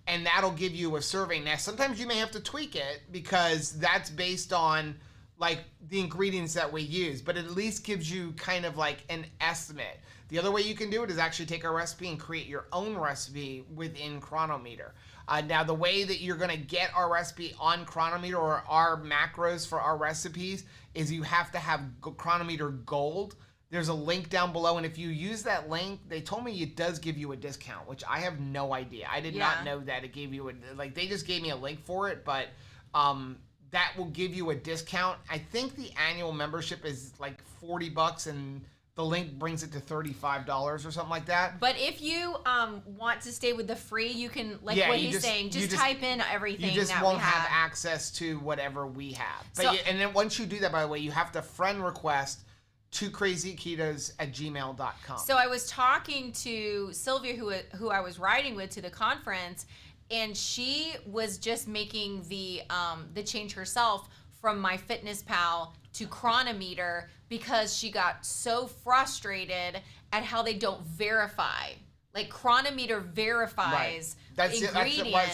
and that'll give you a survey. Now, sometimes you may have to tweak it because that's based on like the ingredients that we use, but it at least gives you kind of like an estimate. The other way you can do it is actually take our recipe and create your own recipe within Chronometer. Now, the way that you're going to get our recipe on Chronometer or our macros for our recipes is you have to have Chronometer Gold. There's a link down below, and if you use that link, they told me it does give you a discount, which I have no idea. I did not know that it gave you they just gave me a link for it, but that will give you a discount. I think the annual membership is like $40, and the link brings it to $35 or something like that. But if you want to stay with the free, you can, what he's saying, just type in everything that we have. You just won't have access to whatever we have. But and then once you do that, by the way, you have to friend request to krazyketos@gmail.com. So I was talking to Sylvia, who I was riding with to the conference, and she was just making the change herself from MyFitnessPal to Chronometer because she got so frustrated at how they don't verify. Like, Chronometer verifies ingredients. That's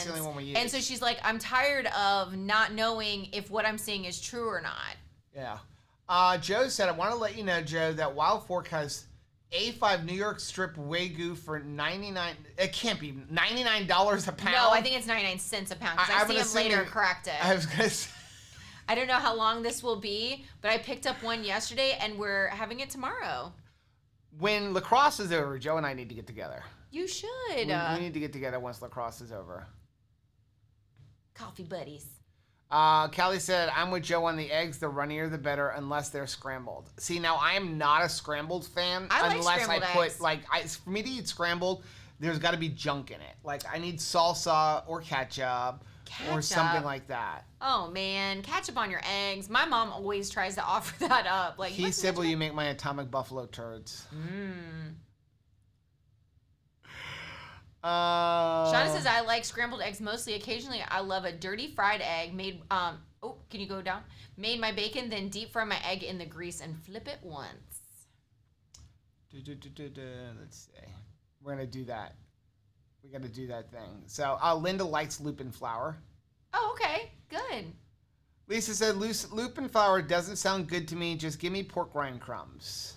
the only one we use. And so she's like, I'm tired of not knowing if what I'm saying is true or not. Yeah. Joe said, I want to let you know, Joe, that Wild Fork has A5 New York strip Wagyu for $99. It can't be $99 a pound. No, I think it's 99 cents a pound because I see him later correct it. I was going to say. I don't know how long this will be, but I picked up one yesterday, and we're having it tomorrow. When lacrosse is over, Joe and I need to get together. You should. We need to get together once lacrosse is over. Coffee buddies. Callie said, I'm with Joe on the eggs. The runnier, the better, unless they're scrambled. See, now I am not a scrambled fan unless I put, for me to eat scrambled, there's got to be junk in it. Like I need salsa or ketchup. Or something like that. Oh man, ketchup on your eggs. My mom always tries to offer that up. Like, he said, "Will you make my atomic buffalo turds?" Shauna says, "I like scrambled eggs mostly. Occasionally, I love a dirty fried egg made. Oh, can you go down? Made my bacon, then deep fry my egg in the grease and flip it once." Let's see. We're gonna do that. We got to do that thing. So Linda likes lupin flour. Oh, okay. Good. Lisa said, lupin flour doesn't sound good to me. Just give me pork rind crumbs.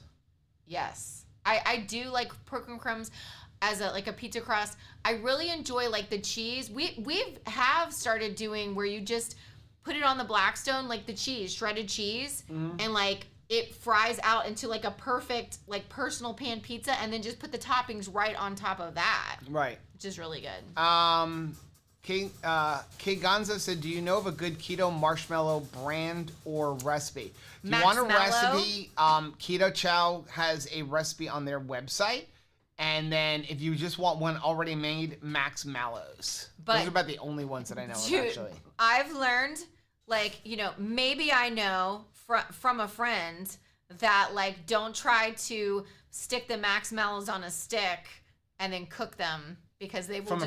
Yes. I do like pork rind crumbs as a pizza crust. I really enjoy like the cheese. We have started doing where you just put it on the Blackstone, like the cheese, shredded cheese, and like it fries out into like a perfect like personal pan pizza, and then just put the toppings right on top of that. Right. Which is really good. K Gonzo said, "Do you know of a good keto marshmallow brand or recipe?" Do you want a recipe? Keto Chow has a recipe on their website, and then if you just want one already made, Max Mallows. But those are about the only ones that I know of, actually. I've learned, like, maybe I know from a friend that like don't try to stick the Max Mallows on a stick and then cook them. Because they will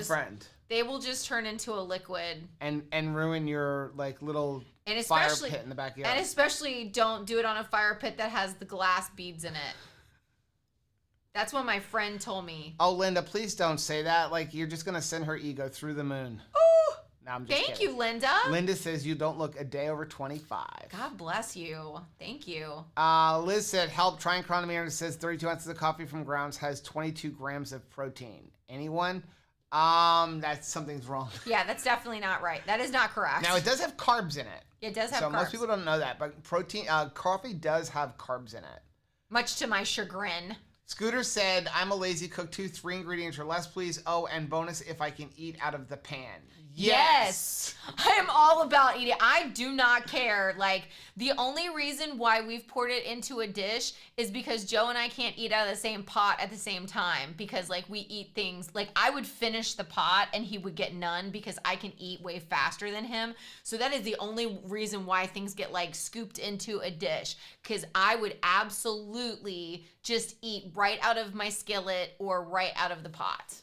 they will just turn into a liquid and ruin your like little fire pit in the backyard. And especially don't do it on a fire pit that has the glass beads in it. That's what my friend told me. Oh, Linda, please don't say that. Like you're just gonna send her ego through the moon. Oh, no, I'm just Thank kidding. you, Linda. Linda says you don't look a day over 25. God bless you. Thank you. Liz said, "Help." Trying Chronometer says 32 ounces of coffee from grounds has 22 grams of protein. Anyone? That's something's wrong. Yeah, that's definitely not right. That is not correct. Now it does have carbs in it. It does have carbs. So carbs. most people don't know that, but coffee does have carbs in it. Much to my chagrin. Scooter said, "I'm a lazy cook too. 3 ingredients or less, please. Oh, and bonus if I can eat out of the pan." Yes. I am all about eating. I do not care. Like, the only reason why we've poured it into a dish is because Joe and I can't eat out of the same pot at the same time. Because, like, we eat things. Like, I would finish the pot and he would get none because I can eat way faster than him. So that is the only reason why things get, like, scooped into a dish. Because I would absolutely just eat right out of my skillet or right out of the pot.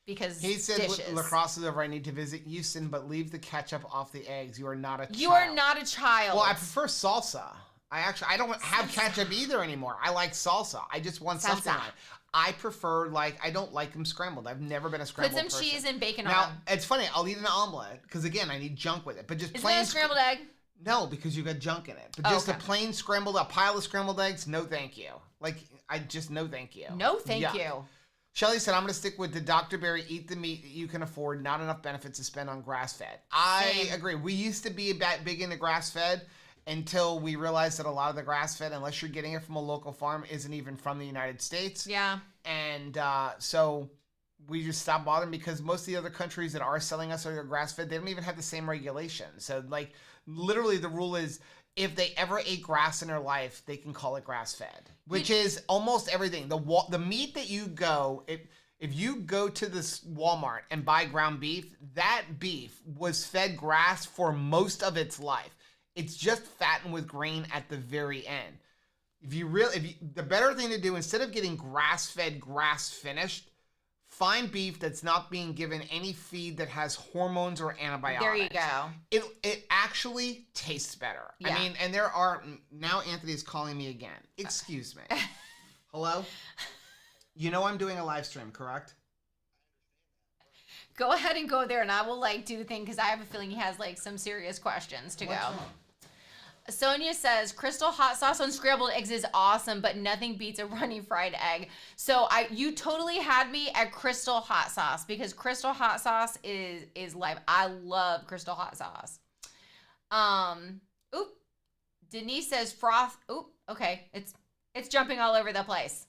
Because he said, dishes. "Lacrosse is over. I need to visit Houston, but leave the ketchup off the eggs. You are not a child." You are not a child. Well, I prefer salsa. I don't have ketchup either anymore. I like salsa. I just want something on it. I prefer, like, I don't like them scrambled. I've never been a scrambled person. Put some cheese and bacon now, on them. It's funny. I'll eat an omelet because, again, I need junk with it. But just Is plain that a scrambled egg? No, because you got junk in it. But just a plain a pile of scrambled eggs, no thank you. Like, no thank you. No thank you. Shelly said, "I'm going to stick with the Dr. Berry, eat the meat you can afford, not enough benefits to spend on grass-fed." I agree. We used to be big into grass-fed until we realized that a lot of the grass-fed, unless you're getting it from a local farm, isn't even from the United States. Yeah. And so we just stopped bothering because most of the other countries that are selling us their grass-fed, they don't even have the same regulations. So, like, literally the rule is if they ever ate grass in their life, they can call it grass-fed, which is almost everything. The meat that you go, if you go to this Walmart and buy ground beef, that beef was fed grass for most of its life. It's just fattened with grain at the very end. The better thing to do, instead of getting grass-fed, grass-finished, find beef that's not being given any feed that has hormones or antibiotics. There you go. It actually tastes better. Yeah. I mean, and now Anthony's calling me again. Excuse me. Hello? You know I'm doing a live stream, correct? Go ahead and go there and I will like do the thing because I have a feeling he has like some serious questions to go. Sonia says, Crystal hot sauce on scrambled eggs is awesome, but nothing beats a runny fried egg. So you totally had me at Crystal hot sauce because Crystal hot sauce is life. I love Crystal hot sauce. Denise says froth. Okay. It's jumping all over the place.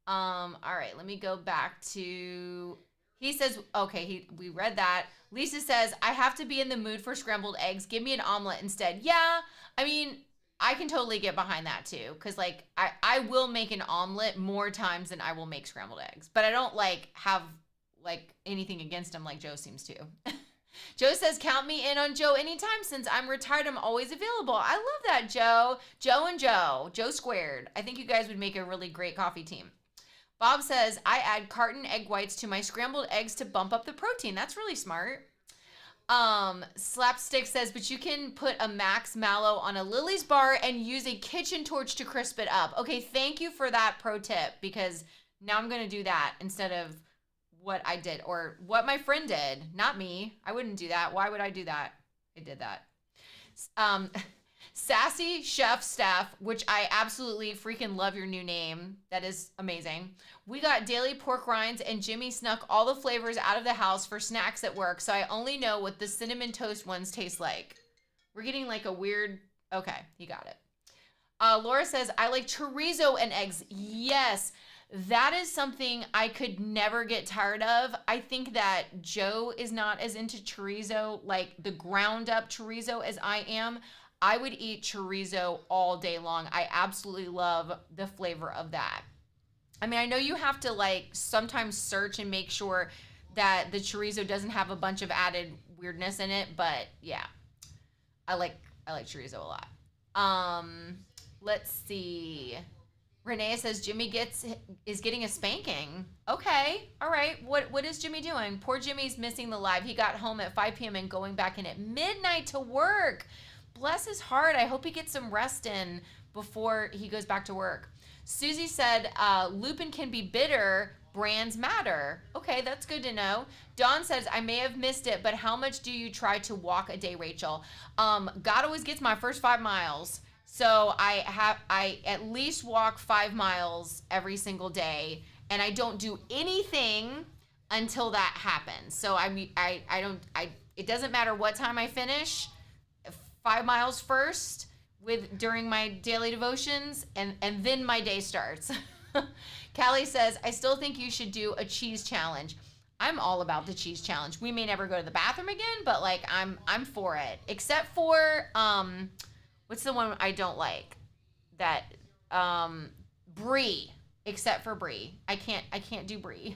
All right, let me go back to, he says, okay, we read that. Lisa says, I have to be in the mood for scrambled eggs. Give me an omelet instead. Yeah, I mean, I can totally get behind that too. Because, like, I will make an omelet more times than I will make scrambled eggs. But I don't, like, have like anything against him like Joe seems to. Joe says, count me in on Joe anytime. Since I'm retired, I'm always available. I love that, Joe. Joe and Joe. Joe squared. I think you guys would make a really great coffee team. Bob says, I add carton egg whites to my scrambled eggs to bump up the protein. That's really smart. Slapstick says, but you can put a Max Mallow on a Lily's bar and use a kitchen torch to crisp it up. Okay, thank you for that pro tip, because now I'm going to do that instead of what I did or what my friend did. Not me. I wouldn't do that. Why would I do that? I did that. Sassy Chef Staff, which I absolutely freaking love your new name. That is amazing. We got daily pork rinds and Jimmy snuck all the flavors out of the house for snacks at work, so I only know what the cinnamon toast ones taste like. We're getting like a weird... Okay, he got it. Laura says, I like chorizo and eggs. Yes, that is something I could never get tired of. I think that Joe is not as into chorizo, like the ground up chorizo, as I am. I would eat chorizo all day long. I absolutely love the flavor of that. I mean, I know you have to like sometimes search and make sure that the chorizo doesn't have a bunch of added weirdness in it, but yeah, I like chorizo a lot. Let's see. Renee says Jimmy is getting a spanking. Okay, all right. What is Jimmy doing? Poor Jimmy's missing the live. He got home at 5 p.m. and going back in at midnight to work. Bless his heart. I hope he gets some rest in before he goes back to work. Susie said, lupin can be bitter. Brands matter. Okay, that's good to know. Dawn says, I may have missed it, but how much do you try to walk a day, Rachel? God always gets my first 5 miles. So I at least walk 5 miles every single day, and I don't do anything until that happens. So it doesn't matter what time I finish. 5 miles first during my daily devotions, and then my day starts. Callie says, I still think you should do a cheese challenge. I'm all about the cheese challenge. We may never go to the bathroom again, but like I'm for it. Except for what's the one I don't like? That brie. Except for brie. I can't do brie.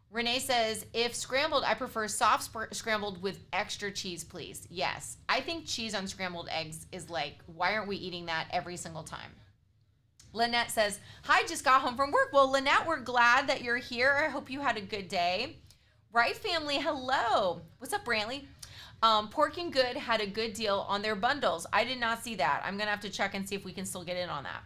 Renee says, if scrambled, I prefer soft scrambled with extra cheese, please. Yes. I think cheese on scrambled eggs is like, why aren't we eating that every single time? Lynette says, hi, just got home from work. Well, Lynette, we're glad that you're here. I hope you had a good day. Right, family, hello. What's up, Brantley? Pork and Good had a good deal on their bundles. I did not see that. I'm going to have to check and see if we can still get in on that.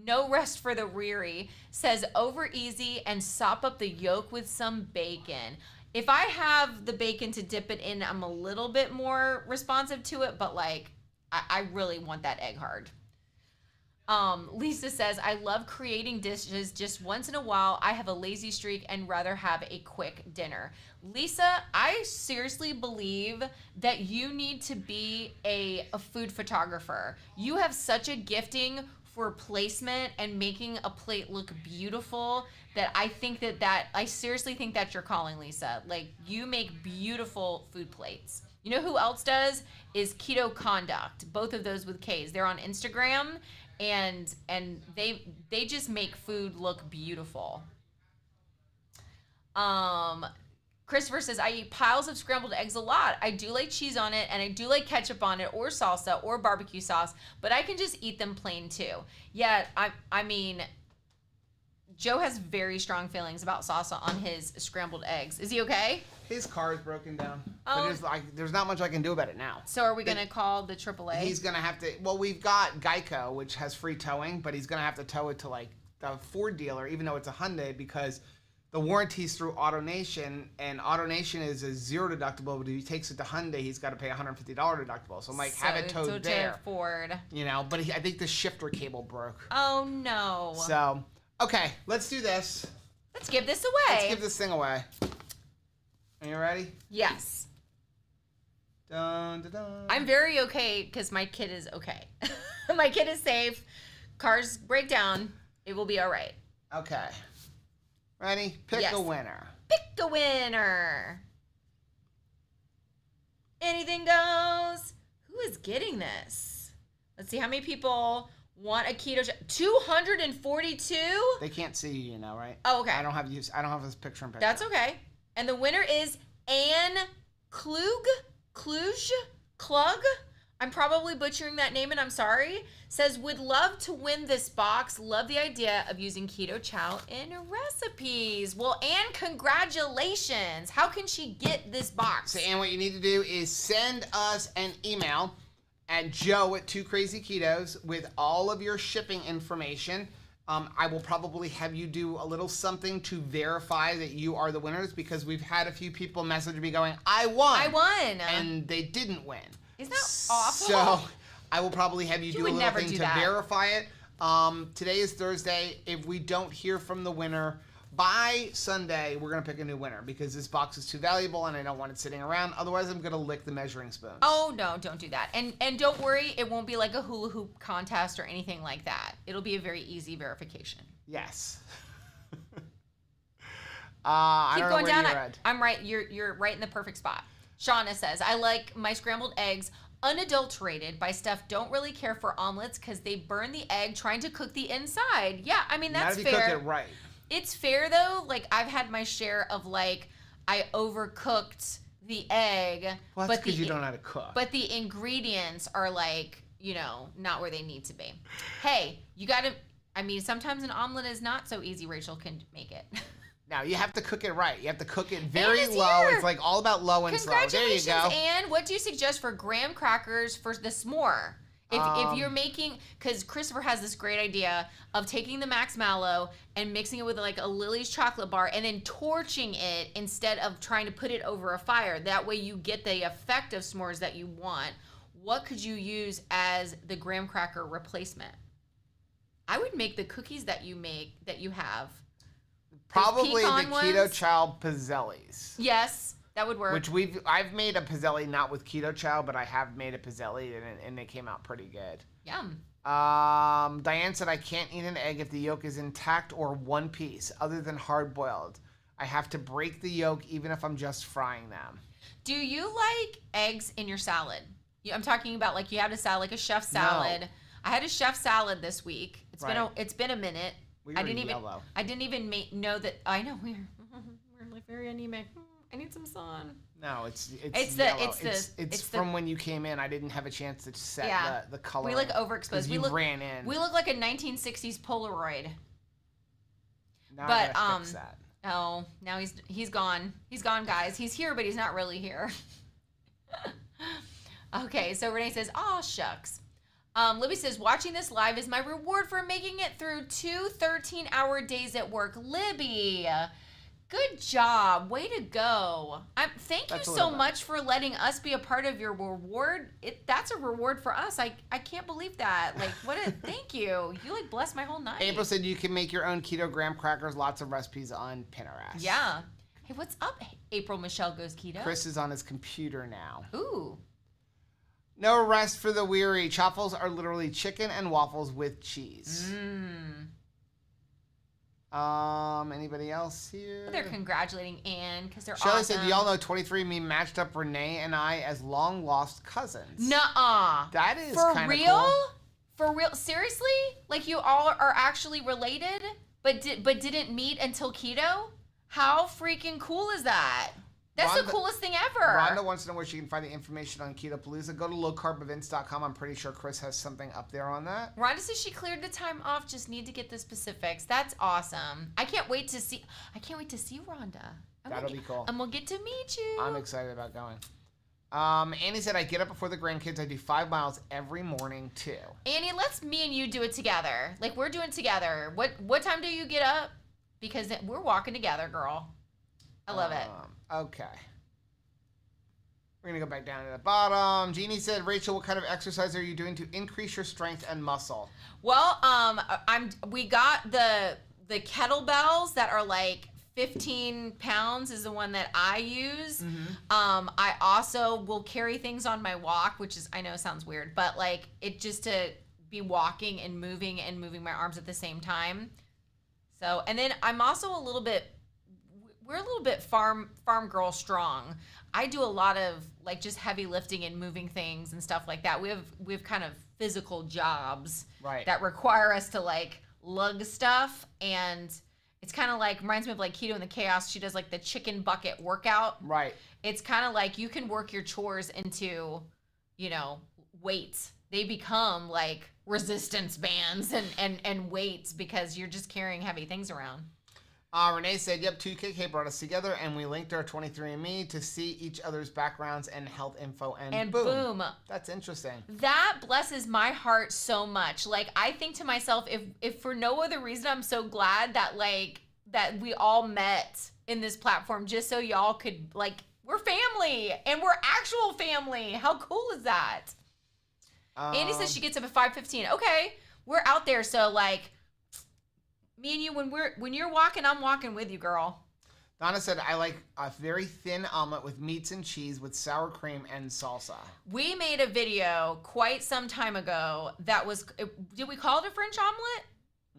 No rest for the Riri says over easy and sop up the yolk with some bacon. If I have the bacon to dip it in, I'm a little bit more responsive to it, but like I really want that egg hard. Lisa says, I love creating dishes. Just once in a while, I have a lazy streak and rather have a quick dinner. Lisa, I seriously believe that you need to be a food photographer. You have such a gifting for placement and making a plate look beautiful that I think that I seriously think that's your calling, Lisa. Like, you make beautiful food plates. You know who else does? Is Keto Conduct. Both of those with K's. They're on Instagram, and they just make food look beautiful. Christopher says, I eat piles of scrambled eggs a lot. I do like cheese on it, and I do like ketchup on it, or salsa, or barbecue sauce, but I can just eat them plain too. Yeah, I mean, Joe has very strong feelings about salsa on his scrambled eggs. Is he okay? His car is broken down. But there's not much I can do about it now. So are we going to call the AAA? He's going to have to, well, we've got Geico, which has free towing, but he's going to have to tow it to like the Ford dealer, even though it's a Hyundai, because the warranty's through AutoNation, and AutoNation is a zero deductible, but if he takes it to Hyundai, he's got to pay $150 deductible. So I'm like, have it towed there. Ford. You know, but I think the shifter cable broke. Oh, no. So, okay, let's do this. Let's give this away. Let's give this thing away. Are you ready? Yes. Dun, dun, dun. I'm very okay because my kid is okay. My kid is safe. Cars break down. It will be all right. Okay. Ready? Pick a winner. Pick a winner. Anything goes. Who is getting this? Let's see how many people want a keto. 242? They can't see you, you know, right? Oh, okay. I don't have this picture in picture. That's okay. And the winner is Anne Klug. I'm probably butchering that name and I'm sorry. Says, would love to win this box. Love the idea of using keto chow in recipes. Well, Anne, congratulations. How can she get this box? So, Anne, what you need to do is send us an email at joe@2krazyketos with all of your shipping information. I will probably have you do a little something to verify that you are the winners, because we've had a few people message me going, I won. And they didn't win. Isn't that awful? So I will probably have you do a little thing to that. verify it. Today is Thursday. If we don't hear from the winner by Sunday, we're going to pick a new winner, because this box is too valuable and I don't want it sitting around. Otherwise, I'm going to lick the measuring spoons. Oh, no, don't do that. And don't worry, it won't be like a hula hoop contest or anything like that. It'll be a very easy verification. Yes. Keep going down. I'm right. You're right in the perfect spot. Shauna says, I like my scrambled eggs unadulterated. By stuff, don't really care for omelets because they burn the egg trying to cook the inside. Yeah, I mean, that's fair. Not if you cook it right. It's fair, though. Like, I've had my share of, like, I overcooked the egg. Well, that's because you don't know how to cook. But the ingredients are, like, you know, not where they need to be. Hey, you got to, I mean, sometimes an omelet is not so easy. Rachel can make it. Now, you have to cook it right. You have to cook it very low. It's like all about low and slow. There you go. Anne. What do you suggest for graham crackers for the s'more? If you're making, because Christopher has this great idea of taking the Max Mallow and mixing it with like a Lily's chocolate bar and then torching it instead of trying to put it over a fire. That way you get the effect of s'mores that you want. What could you use as the graham cracker replacement? I would make the cookies that you have. Probably the Keto Chow Pizzellis. Yes, that would work. Which I've made a pizzelli, not with Keto Chow, but I have made a pizzelli and they came out pretty good. Yum. Diane said, I can't eat an egg if the yolk is intact or one piece, other than hard boiled. I have to break the yolk even if I'm just frying them. Do you like eggs in your salad? I'm talking about like you had a salad, like a chef salad. No. I had a chef salad this week. It's been a minute. I didn't even know that. I know we're like very anemic. I need some sun. No, it's from when you came in. I didn't have a chance to set the color. We look overexposed. We ran in. We look like a 1960s Polaroid. Now I gotta fix that. Oh, now he's gone. He's gone, guys. He's here, but he's not really here. Okay, so Renee says, "Oh shucks." Libby says, watching this live is my reward for making it through 2 13-hour days at work. Libby, good job. Way to go. Thank you so much for letting us be a part of your reward. That's a reward for us. I can't believe that. Like, thank you. You, like, blessed my whole night. April said you can make your own keto graham crackers. Lots of recipes on Pinterest. Yeah. Hey, what's up, April Michelle Goes Keto? Chris is on his computer now. Ooh. No rest for the weary. Chaffles are literally chicken and waffles with cheese. Anybody else here? They're congratulating Anne because they're Shelley awesome. said, do y'all know 23andMe matched up Renee and I as long-lost cousins? Nuh-uh. That is kind of cool. For real? Seriously? Like you all are actually related, but didn't meet until keto? How freaking cool is that? That's the coolest thing ever. Rhonda wants to know where she can find the information on Ketopalooza. Go to lowcarbevents.com. I'm pretty sure Chris has something up there on that. Rhonda says she cleared the time off. Just need to get the specifics. That's awesome. I can't wait to see Rhonda. That'll be cool. And we'll get to meet you. I'm excited about going. Annie said, I get up before the grandkids. I do 5 miles every morning too. Annie, let's me and you do it together. Like we're doing it together. What time do you get up? Because we're walking together, girl. I love it. Okay. We're going to go back down to the bottom. Jeannie said, Rachel, what kind of exercise are you doing to increase your strength and muscle? Well, we got the kettlebells that are like 15 pounds is the one that I use. Mm-hmm. I also will carry things on my walk, which is, I know sounds weird, but like it just to be walking and moving my arms at the same time. So, and then I'm also we're a little bit farm girl strong. I do a lot of like just heavy lifting and moving things and stuff like that. We have kind of physical jobs that require us to like lug stuff, and It's kind of like, reminds me of like Keto in the Chaos. She does like the chicken bucket workout. Right. It's kind of like you can work your chores into, weights. They become like resistance bands and weights because you're just carrying heavy things around. Renee said, yep, 2KK brought us together, and we linked our 23andMe to see each other's backgrounds and health info, and boom. That's interesting. That blesses my heart so much. Like, I think to myself, if for no other reason, I'm so glad that, like, that we all met in this platform just so y'all could, like, we're family, and we're actual family. How cool is that? Andy says she gets up at 5:15. Okay, we're out there, so, like, me and you, when you're walking, I'm walking with you, girl. Donna said, I like a very thin omelet with meats and cheese with sour cream and salsa. We made a video quite some time ago that was, did we call it a French omelet?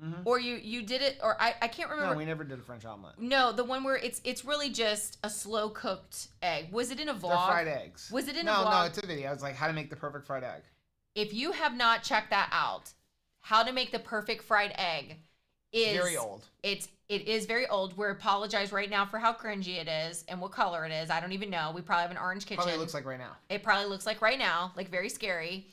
Mm-hmm. Or you did it, or I can't remember. No, we never did a French omelet. No, the one where it's really just a slow cooked egg. Was it in a vlog? They're fried eggs. Was it in a vlog? No, it's a video. It's like how to make the perfect fried egg. If you have not checked that out, how to make the perfect fried egg is very old. It is very old. We apologize right now for how cringy it is and what color it is. I don't even know. We probably have an orange kitchen. Probably looks like right now. It probably looks like right now, like very scary.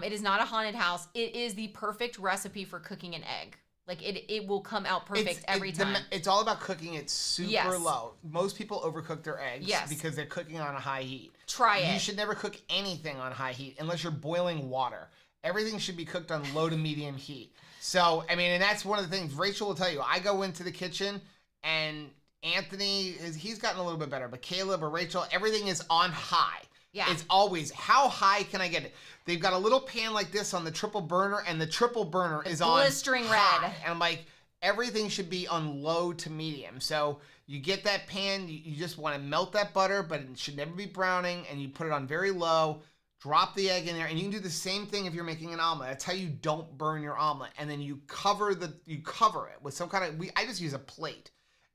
It is not a haunted house. It is the perfect recipe for cooking an egg. Like it will come out perfect every time. It's all about cooking it super low. Most people overcook their eggs because they're cooking on a high heat. Try it. You should never cook anything on high heat unless you're boiling water. Everything should be cooked on low to medium heat. So, I mean, and that's one of the things Rachel will tell you. I go into the kitchen and Anthony, he's gotten a little bit better, but Caleb or Rachel, everything is on high. Yeah. It's always, how high can I get it? They've got a little pan like this on the triple burner, and the triple burner is on blistering high. red. And I'm like, everything should be on low to medium. So you get that pan, you just want to melt that butter, but it should never be browning, and you put it on very low. Drop the egg in there, and you can do the same thing if you're making an omelet. That's how you don't burn your omelet. And then you cover it with some kind of, I just use a plate.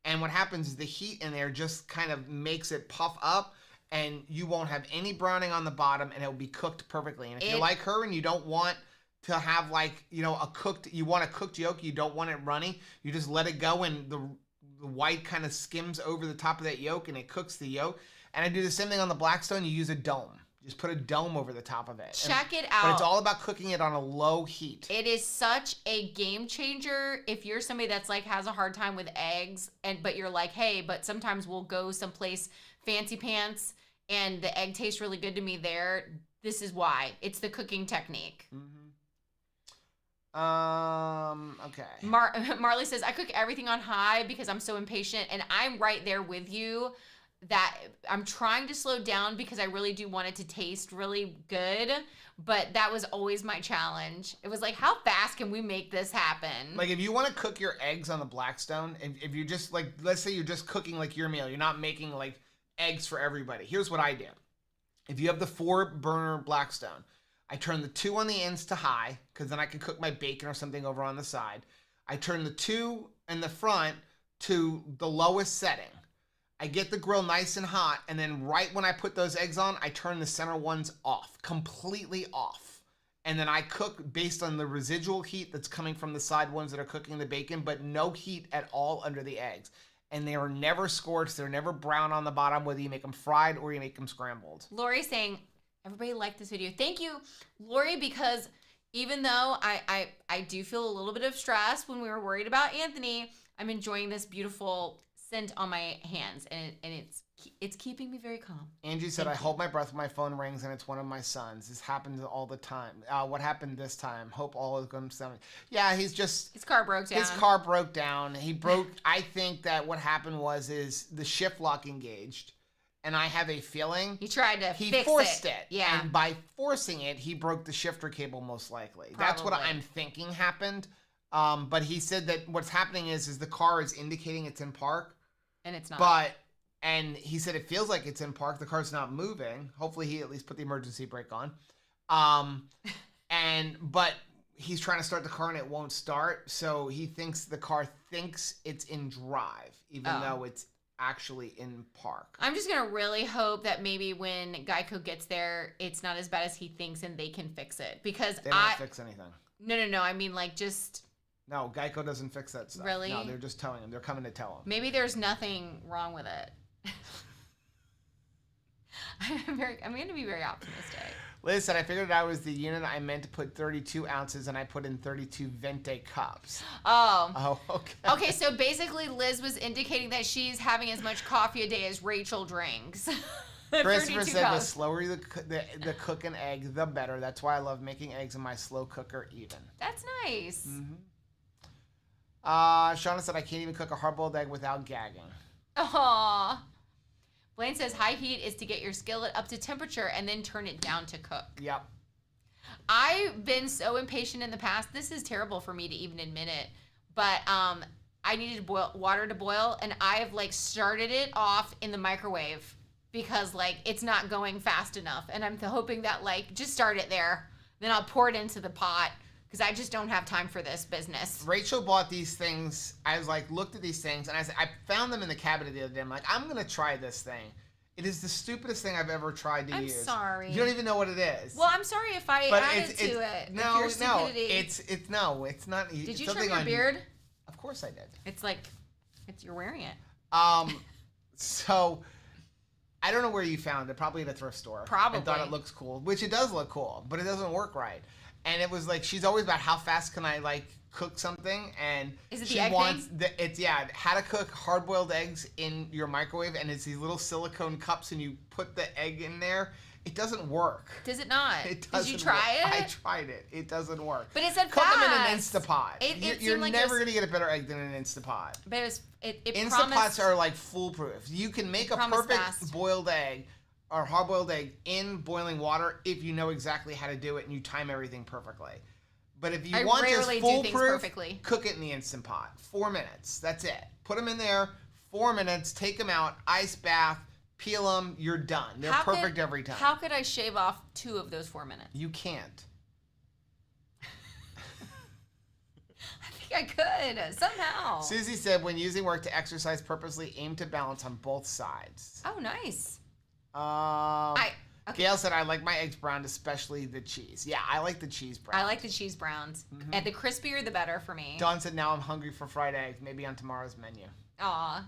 And what happens is the heat in there just kind of makes it puff up, and you won't have any browning on the bottom, and it will be cooked perfectly. And if you're like her and you don't want to have like, you want a cooked yolk, you don't want it runny, you just let it go, and the white kind of skims over the top of that yolk, and it cooks the yolk. And I do the same thing on the Blackstone. You use a dome. Just put a dome over the top of it. Check it out. But it's all about cooking it on a low heat. It is such a game changer if you're somebody that's like has a hard time with eggs, but you're like, hey, but sometimes we'll go someplace fancy pants and the egg tastes really good to me there. This is why. It's the cooking technique. Okay. Marley says, I cook everything on high because I'm so impatient, and I'm right there with you. That I'm trying to slow down because I really do want it to taste really good, but that was always my challenge. It was like, how fast can we make this happen? Like, if you want to cook your eggs on the Blackstone, if you're just like, let's say you're just cooking like your meal, you're not making like eggs for everybody. Here's what I do. If you have the 4-burner Blackstone, I turn the 2 on the ends to high, because then I can cook my bacon or something over on the side. I turn the 2 in the front to the lowest setting. I get the grill nice and hot, and then right when I put those eggs on, I turn the center ones off, completely off. And then I cook based on the residual heat that's coming from the side ones that are cooking the bacon, but no heat at all under the eggs. And they are never scorched, they're never brown on the bottom, whether you make them fried or you make them scrambled. Lori's saying, everybody liked this video. Thank you, Lori, because even though I do feel a little bit of stress when we were worried about Anthony, I'm enjoying this beautiful scent on my hands, and it's keeping me very calm. Angie said, I hold my breath when my phone rings, and it's one of my sons. This happens all the time. What happened this time? Hope all is going to sound. Yeah, his car broke down. His car broke down. He broke. I think that what happened is the shift lock engaged, and I have a feeling he tried to he fix forced it. Yeah, and by forcing it, he broke the shifter cable most likely. Probably. That's what I'm thinking happened. But he said that what's happening is the car is indicating it's in park. And it's not. And he said it feels like it's in park. The car's not moving. Hopefully he at least put the emergency brake on. But he's trying to start the car and it won't start. So he thinks the car thinks it's in drive, even though it's actually in park. I'm just going to really hope that maybe when Geico gets there, it's not as bad as he thinks and they can fix it. Because they don't fix anything. No. I mean, like, just... No, Geico doesn't fix that stuff. Really? No, they're just telling them. They're coming to tell them. Maybe there's nothing wrong with it. I'm going to be very optimistic. Liz said, I figured out it was the unit I meant to put 32 ounces and I put in 32 Venti cups. Oh. Oh, okay. Okay, so basically Liz was indicating that she's having as much coffee a day as Rachel drinks. Christopher said, cups. the slower the cook an egg, the better. That's why I love making eggs in my slow cooker even. That's nice. Mm-hmm. Shauna said, I can't even cook a hard-boiled egg without gagging. Aww. Blaine says high heat is to get your skillet up to temperature and then turn it down to cook. Yep. I've been so impatient in the past. This is terrible for me to even admit it. But I needed water to boil, and I've like started it off in the microwave because like it's not going fast enough. And I'm hoping that like just start it there. Then I'll pour it into the pot because I just don't have time for this business. Rachel bought these things. I was like, looked at these things, and I said, I found them in the cabinet the other day. I'm like, I'm going to try this thing. It is the stupidest thing I've ever tried to use. I'm sorry. You don't even know what it is. Well, I'm sorry if I added to it. No, it's not. It's not. Did you trim your beard? Of course I did. It's like, you're wearing it. So, I don't know where you found it. Probably at a thrift store. Probably. And thought it looks cool, which it does look cool, but it doesn't work right. And it was like, she's always about how fast can I like cook something, and is it she the egg wants thing? how to cook hard-boiled eggs in your microwave, and it's these little silicone cups, and you put the egg in there. It doesn't work. Does it not? It doesn't. Did you try it? I tried it. It doesn't work. But it said cook fast. them in an Instapot. You're like never gonna get a better egg than an Instapot. But it Instapots are like foolproof. You can make a perfect boiled egg or hard-boiled egg in boiling water if you know exactly how to do it and you time everything perfectly. But if you want just foolproof, cook it in the Instant Pot. 4 minutes. That's it. Put them in there. 4 minutes. Take them out. Ice bath. Peel them. You're done. They're perfect every time. How could I shave off 2 of those 4 minutes? You can't. I think I could somehow. Susie said, when using work to exercise purposely, aim to balance on both sides. Oh, nice. Gail said, I like my eggs browned, especially the cheese. Yeah, I like the cheese brown. I like the cheese browns. Mm-hmm. And the crispier, the better for me. Dawn said, now I'm hungry for fried eggs, maybe on tomorrow's menu. Aw.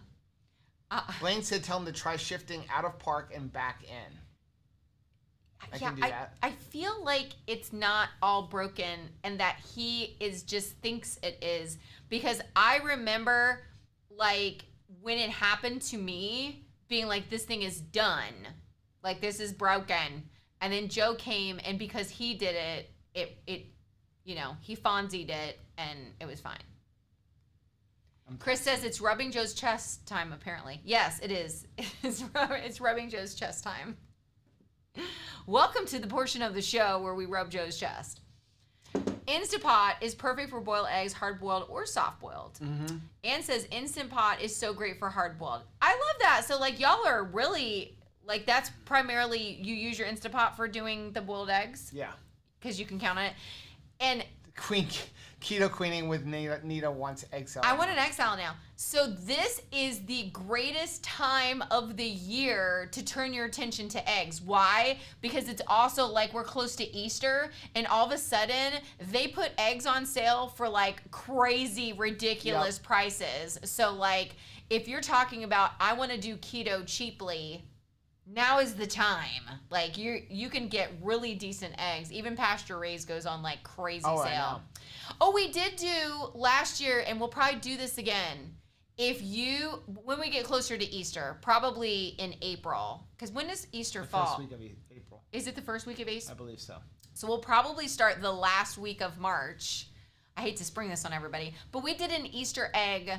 Blaine said, tell him to try shifting out of park and back in. I can do that. I feel like it's not all broken and that he just thinks it is. Because I remember, like, when it happened to me, being like, this thing is done. Like, this is broken. And then Joe came, and because he did it, he Fonzied it, and it was fine. Chris says it's rubbing Joe's chest time, apparently. Yes, it is. It's rubbing Joe's chest time. Welcome to the portion of the show where we rub Joe's chest. Instapot is perfect for boiled eggs, hard-boiled or soft-boiled. Mm-hmm. Ann says Instant Pot is so great for hard-boiled. I love that. So, like, y'all are really, like, that's primarily, you use your Instant Pot for doing the boiled eggs? Yeah. Because you can count on it. And Keto queening with Nita wants egg salad. I want an egg salad now. So this is the greatest time of the year to turn your attention to eggs. Why? Because it's also like we're close to Easter, and all of a sudden they put eggs on sale for like crazy, ridiculous prices. So like if you're talking about I want to do keto cheaply, now is the time. Like you can get really decent eggs. Even pasture raised goes on like crazy sale. Oh, we did do last year, and we'll probably do this again. When we get closer to Easter, probably in April, because when does Easter fall? First week of April. Is it the first week of Easter? I believe so. So we'll probably start the last week of March. I hate to spring this on everybody, but we did an Easter egg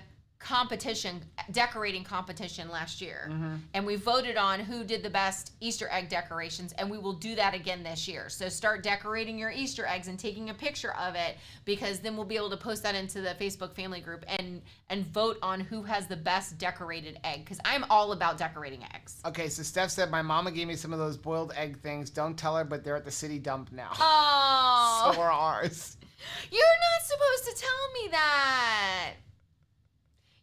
decorating competition last year. Mm-hmm. And we voted on who did the best Easter egg decorations, and we will do that again this year. So start decorating your Easter eggs and taking a picture of it, because then we'll be able to post that into the Facebook family group and vote on who has the best decorated egg, because I'm all about decorating eggs. Okay, so Steph said, my mama gave me some of those boiled egg things. Don't tell her, but they're at the city dump now. Oh. So are ours. You're not supposed to tell me that.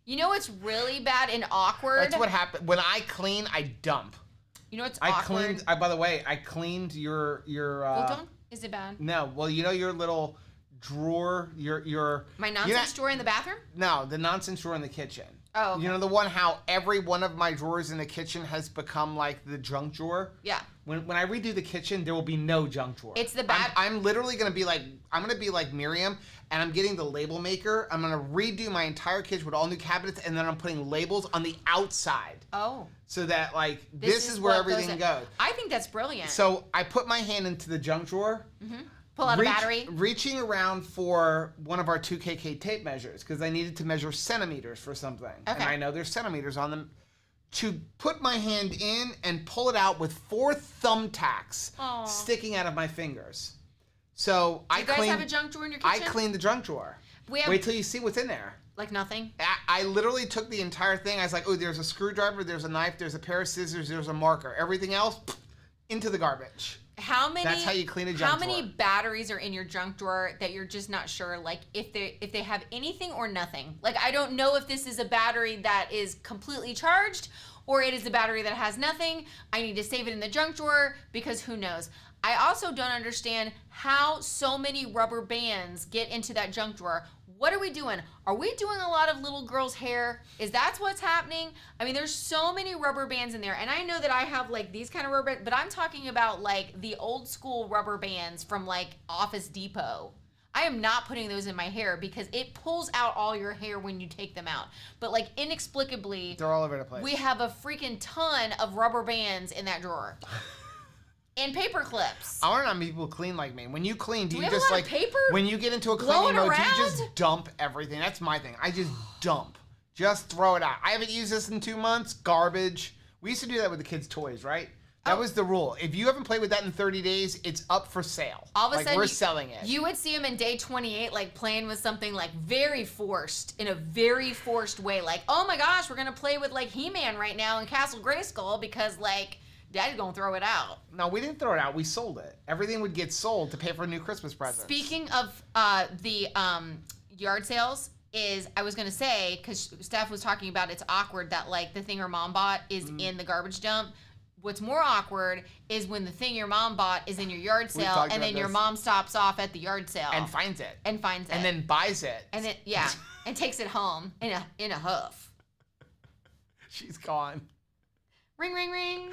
You know what's really bad and awkward? That's what happened. When I clean, I dump. You know what's awkward? By the way, I cleaned your well, is it bad? No. Well, you know your little drawer, your My nonsense drawer in the bathroom? No, the nonsense drawer in the kitchen. Oh, okay. You know the one how every one of my drawers in the kitchen has become like the junk drawer? Yeah. When I redo the kitchen, there will be no junk drawer. It's the bad. I'm literally gonna be like Miriam, and I'm getting the label maker. I'm gonna redo my entire kitchen with all new cabinets, and then I'm putting labels on the outside. Oh. So that like this is where everything goes. I think that's brilliant. So I put my hand into the junk drawer. Mm-hmm. Pull out a battery. Reaching around for one of our 2KK tape measures because I needed to measure centimeters for something. Okay. And I know there's centimeters on them. To put my hand in and pull it out with 4 thumbtacks sticking out of my fingers. So Do you guys have a junk drawer in your kitchen? I cleaned the junk drawer. Wait till you see what's in there. Like nothing? I literally took the entire thing. I was like, oh, there's a screwdriver, there's a knife, there's a pair of scissors, there's a marker. Everything else, into the garbage. That's how you clean a junk drawer. How many batteries are in your junk drawer that you're just not sure, like, if they have anything or nothing? Like, I don't know if this is a battery that is completely charged or it is a battery that has nothing. I need to save it in the junk drawer because who knows. I also don't understand how so many rubber bands get into that junk drawer. What are we doing? Are we doing a lot of little girls' hair? Is that what's happening? I mean, there's so many rubber bands in there. And I know that I have like these kind of rubber bands, but I'm talking about like the old school rubber bands from like Office Depot. I am not putting those in my hair because it pulls out all your hair when you take them out. But like inexplicably, they're all over the place. We have a freaking ton of rubber bands in that drawer. And paper clips. I want to know how many people clean like me. When you clean, do you have just a lot like of paper when you get into a cleaning mode, around? do you just dump everything? That's my thing. I just dump. Just throw it out. I haven't used this in 2 months. Garbage. We used to do that with the kids' toys, right? That was the rule. If you haven't played with that in 30 days, it's up for sale. All of a sudden, we're selling it. You would see them in day 28, like playing with something like very forced, in a very forced way. Like, oh my gosh, we're gonna play with like He-Man right now in Castle Grayskull because like Daddy's gonna throw it out. No, we didn't throw it out. We sold it. Everything would get sold to pay for new Christmas presents. Speaking of the yard sales, I was gonna say, because Steph was talking about it's awkward that like the thing her mom bought is in the garbage dump. What's more awkward is when the thing your mom bought is in your yard sale and then your mom stops off at the yard sale and finds it and then buys it and then and takes it home in a huff. She's gone. Ring, ring, ring.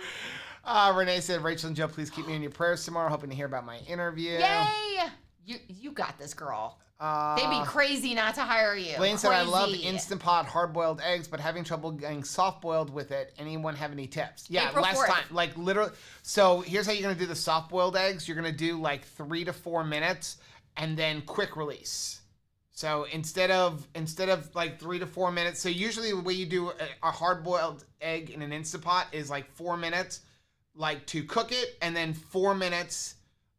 Renee said, Rachel and Joe, please keep me in your prayers tomorrow. Hoping to hear about my interview. Yay! You got this, girl. They'd be crazy not to hire you. Blaine said, I love Instant Pot hard-boiled eggs, but having trouble getting soft-boiled with it. Anyone have any tips? Yeah, April 4th. Time. Like, literally. So, here's how you're going to do the soft-boiled eggs. You're going to do, like, 3 to 4 minutes, and then quick release. So, instead of like, 3 to 4 minutes. So, usually the way you do a hard-boiled egg in an Instant Pot is, like, 4 minutes, like, to cook it, and then 4 minutes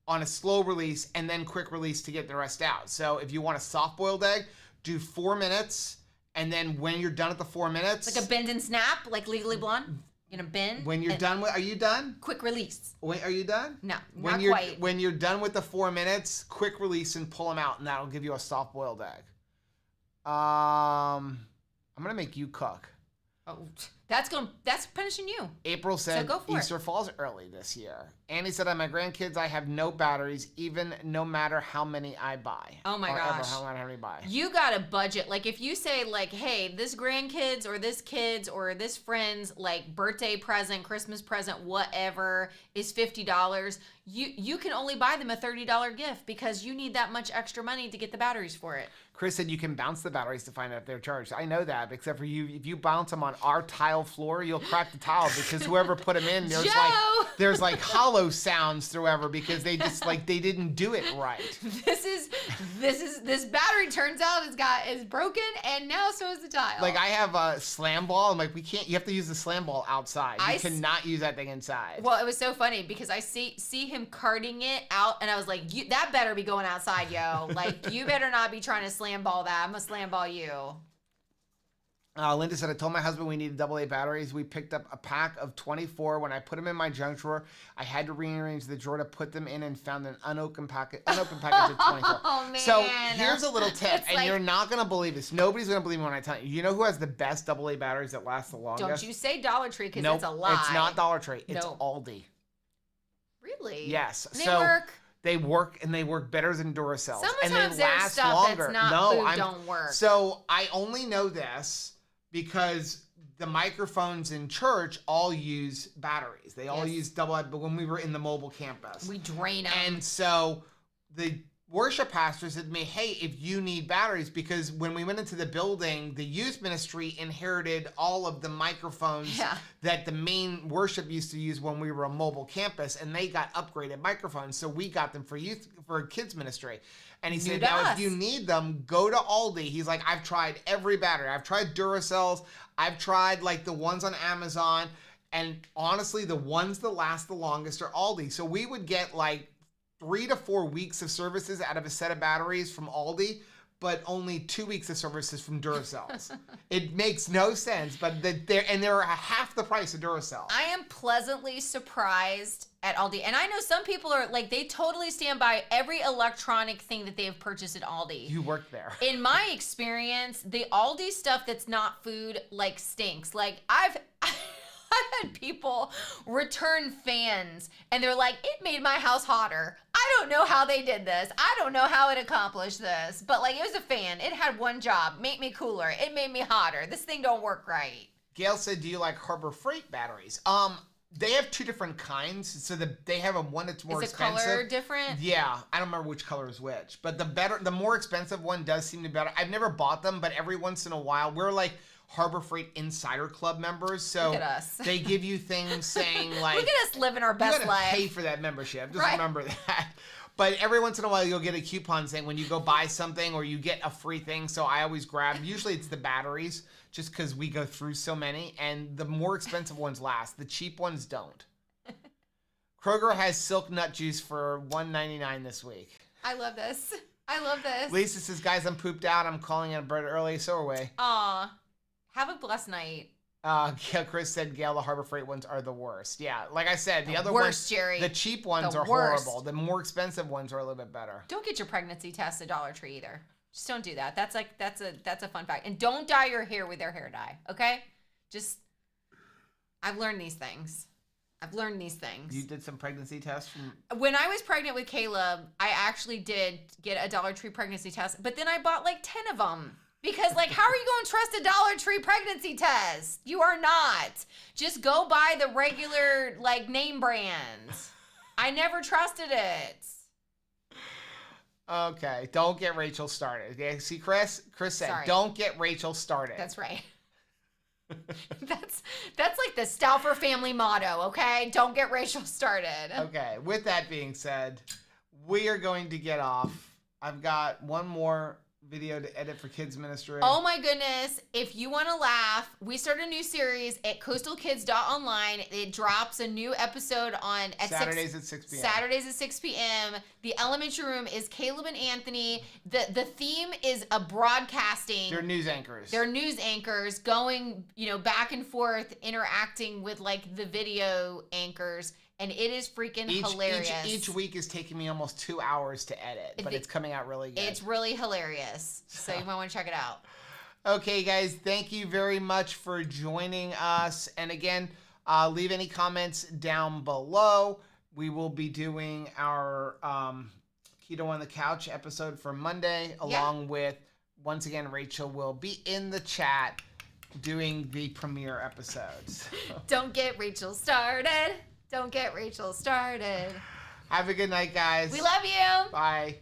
on a slow release, and then quick release to get the rest out. So if you want a soft-boiled egg, do 4 minutes, and then when you're done at the 4 minutes... Like a bend and snap, like Legally Blonde? You're gonna bend? When you're done with... Are you done? Quick release. Wait, are you done? No, not quite. When you're done with the 4 minutes, quick release and pull them out, and that'll give you a soft-boiled egg. I'm gonna make you cook. Oh, that's punishing you. April said, so go for Easter falls early this year. Annie said, on my grandkids, I have no batteries, even no matter how many I buy. Oh my gosh. Ever, how many I buy. You got a budget. Like if you say like, hey, this grandkids or this kids or this friend's like birthday present, Christmas present, whatever is $50, you can only buy them a $30 gift because you need that much extra money to get the batteries for it. Chris said you can bounce the batteries to find out if they're charged. I know that, except for you. If you bounce them on our tile floor, you'll crack the tile because whoever put them in, there's like hollow sounds through ever because they just like they didn't do it right. This battery turns out is broken and now so is the tile. Like I have a slam ball. I'm like we can't. You have to use the slam ball outside. You cannot use that thing inside. Well, it was so funny because I see him carting it out and I was like, that better be going outside, yo. Like you better not be trying to slam ball that. I'm gonna slam ball you. Linda said, I told my husband we needed AA batteries. We picked up a pack of 24. When I put them in my junk drawer, I had to rearrange the drawer to put them in and found an unopened package of 24. Oh, man. So here's a little tip, and you're not going to believe this. Nobody's going to believe me when I tell you. You know who has the best AA batteries that last the longest? Don't you say Dollar Tree because it's a lie. It's not Dollar Tree. It's Aldi. Really? Yes. They work. They work better than Duracells. And they Sometimes there's last stuff longer. that's not food don't work. So I only know this because the microphones in church all use batteries. They all use double, but when we were in the mobile campus. We drain them. And so the worship pastor said to me, hey, if you need batteries, because when we went into the building, the youth ministry inherited all of the microphones that the main worship used to use when we were a mobile campus, and they got upgraded microphones. So we got them for kids ministry. And he said, now if you need them, go to Aldi. He's like, I've tried every battery. I've tried Duracells. I've tried like the ones on Amazon. And honestly, the ones that last the longest are Aldi. So we would get like 3 to 4 weeks of services out of a set of batteries from Aldi, but only 2 weeks of services from Duracells. It makes no sense, but they're half the price of Duracell. I am pleasantly surprised at Aldi. And I know some people are like, they totally stand by every electronic thing that they have purchased at Aldi. You work there. In my experience, the Aldi stuff that's not food like stinks. Like I've had people return fans and they're like, it made my house hotter. I don't know how they did this. I don't know how it accomplished this. But like, it was a fan. It had one job, make me cooler. It made me hotter. This thing don't work right. Gail said, do you like Harbor Freight batteries? They have 2 different kinds. So they have one that's more expensive. Is the color different? Yeah. I don't remember which color is which. But the more expensive one does seem to be better. I've never bought them, but every once in a while, we're like Harbor Freight Insider Club members. So look at us. They give you things saying like, look at us living our best life. You gotta pay for that membership. Just remember that. But every once in a while, you'll get a coupon saying when you go buy something or you get a free thing. So I always grab, usually it's the batteries, just because we go through so many. And the more expensive ones last. The cheap ones don't. Kroger has silk nut juice for $1.99 this week. I love this. I love this. Lisa says, guys, I'm pooped out. I'm calling in a bird early. So are we. Aw. Have a blessed night. Chris said, Gail, the Harbor Freight ones are the worst. Yeah, like I said, the other worst, ones, Jerry. the cheap ones are horrible. The more expensive ones are a little bit better. Don't get your pregnancy test at Dollar Tree either. Just don't do that. That's a fun fact. And don't dye your hair with their hair dye, okay? I've learned these things. You did some pregnancy tests? When I was pregnant with Caleb, I actually did get a Dollar Tree pregnancy test, but then I bought like 10 of them. Because, like, how are you going to trust a Dollar Tree pregnancy test? You are not. Just go buy the regular, like, name brands. I never trusted it. Okay, don't get Rachel started. Yeah, see, Chris said, don't get Rachel started. That's right. That's like the Stauffer family motto, okay? Don't get Rachel started. Okay, with that being said, we are going to get off. I've got one more video to edit for kids ministry. Oh my goodness. If you want to laugh, we started a new series at coastalkids.online. It drops a new episode on Saturdays at 6 p.m. Saturdays at 6 p.m. The elementary room is Caleb and Anthony. The theme is a broadcasting. They're news anchors. They're news anchors going, back and forth, interacting with like the video anchors. And it is freaking hilarious. Each week is taking me almost 2 hours to edit, but it's coming out really good. It's really hilarious. So you might want to check it out. Okay, guys, thank you very much for joining us. And again, leave any comments down below. We will be doing our Keto on the Couch episode for Monday, along with, once again, Rachel will be in the chat doing the premiere episodes. Don't get Rachel started. Don't get Rachel started. Have a good night, guys. We love you. Bye.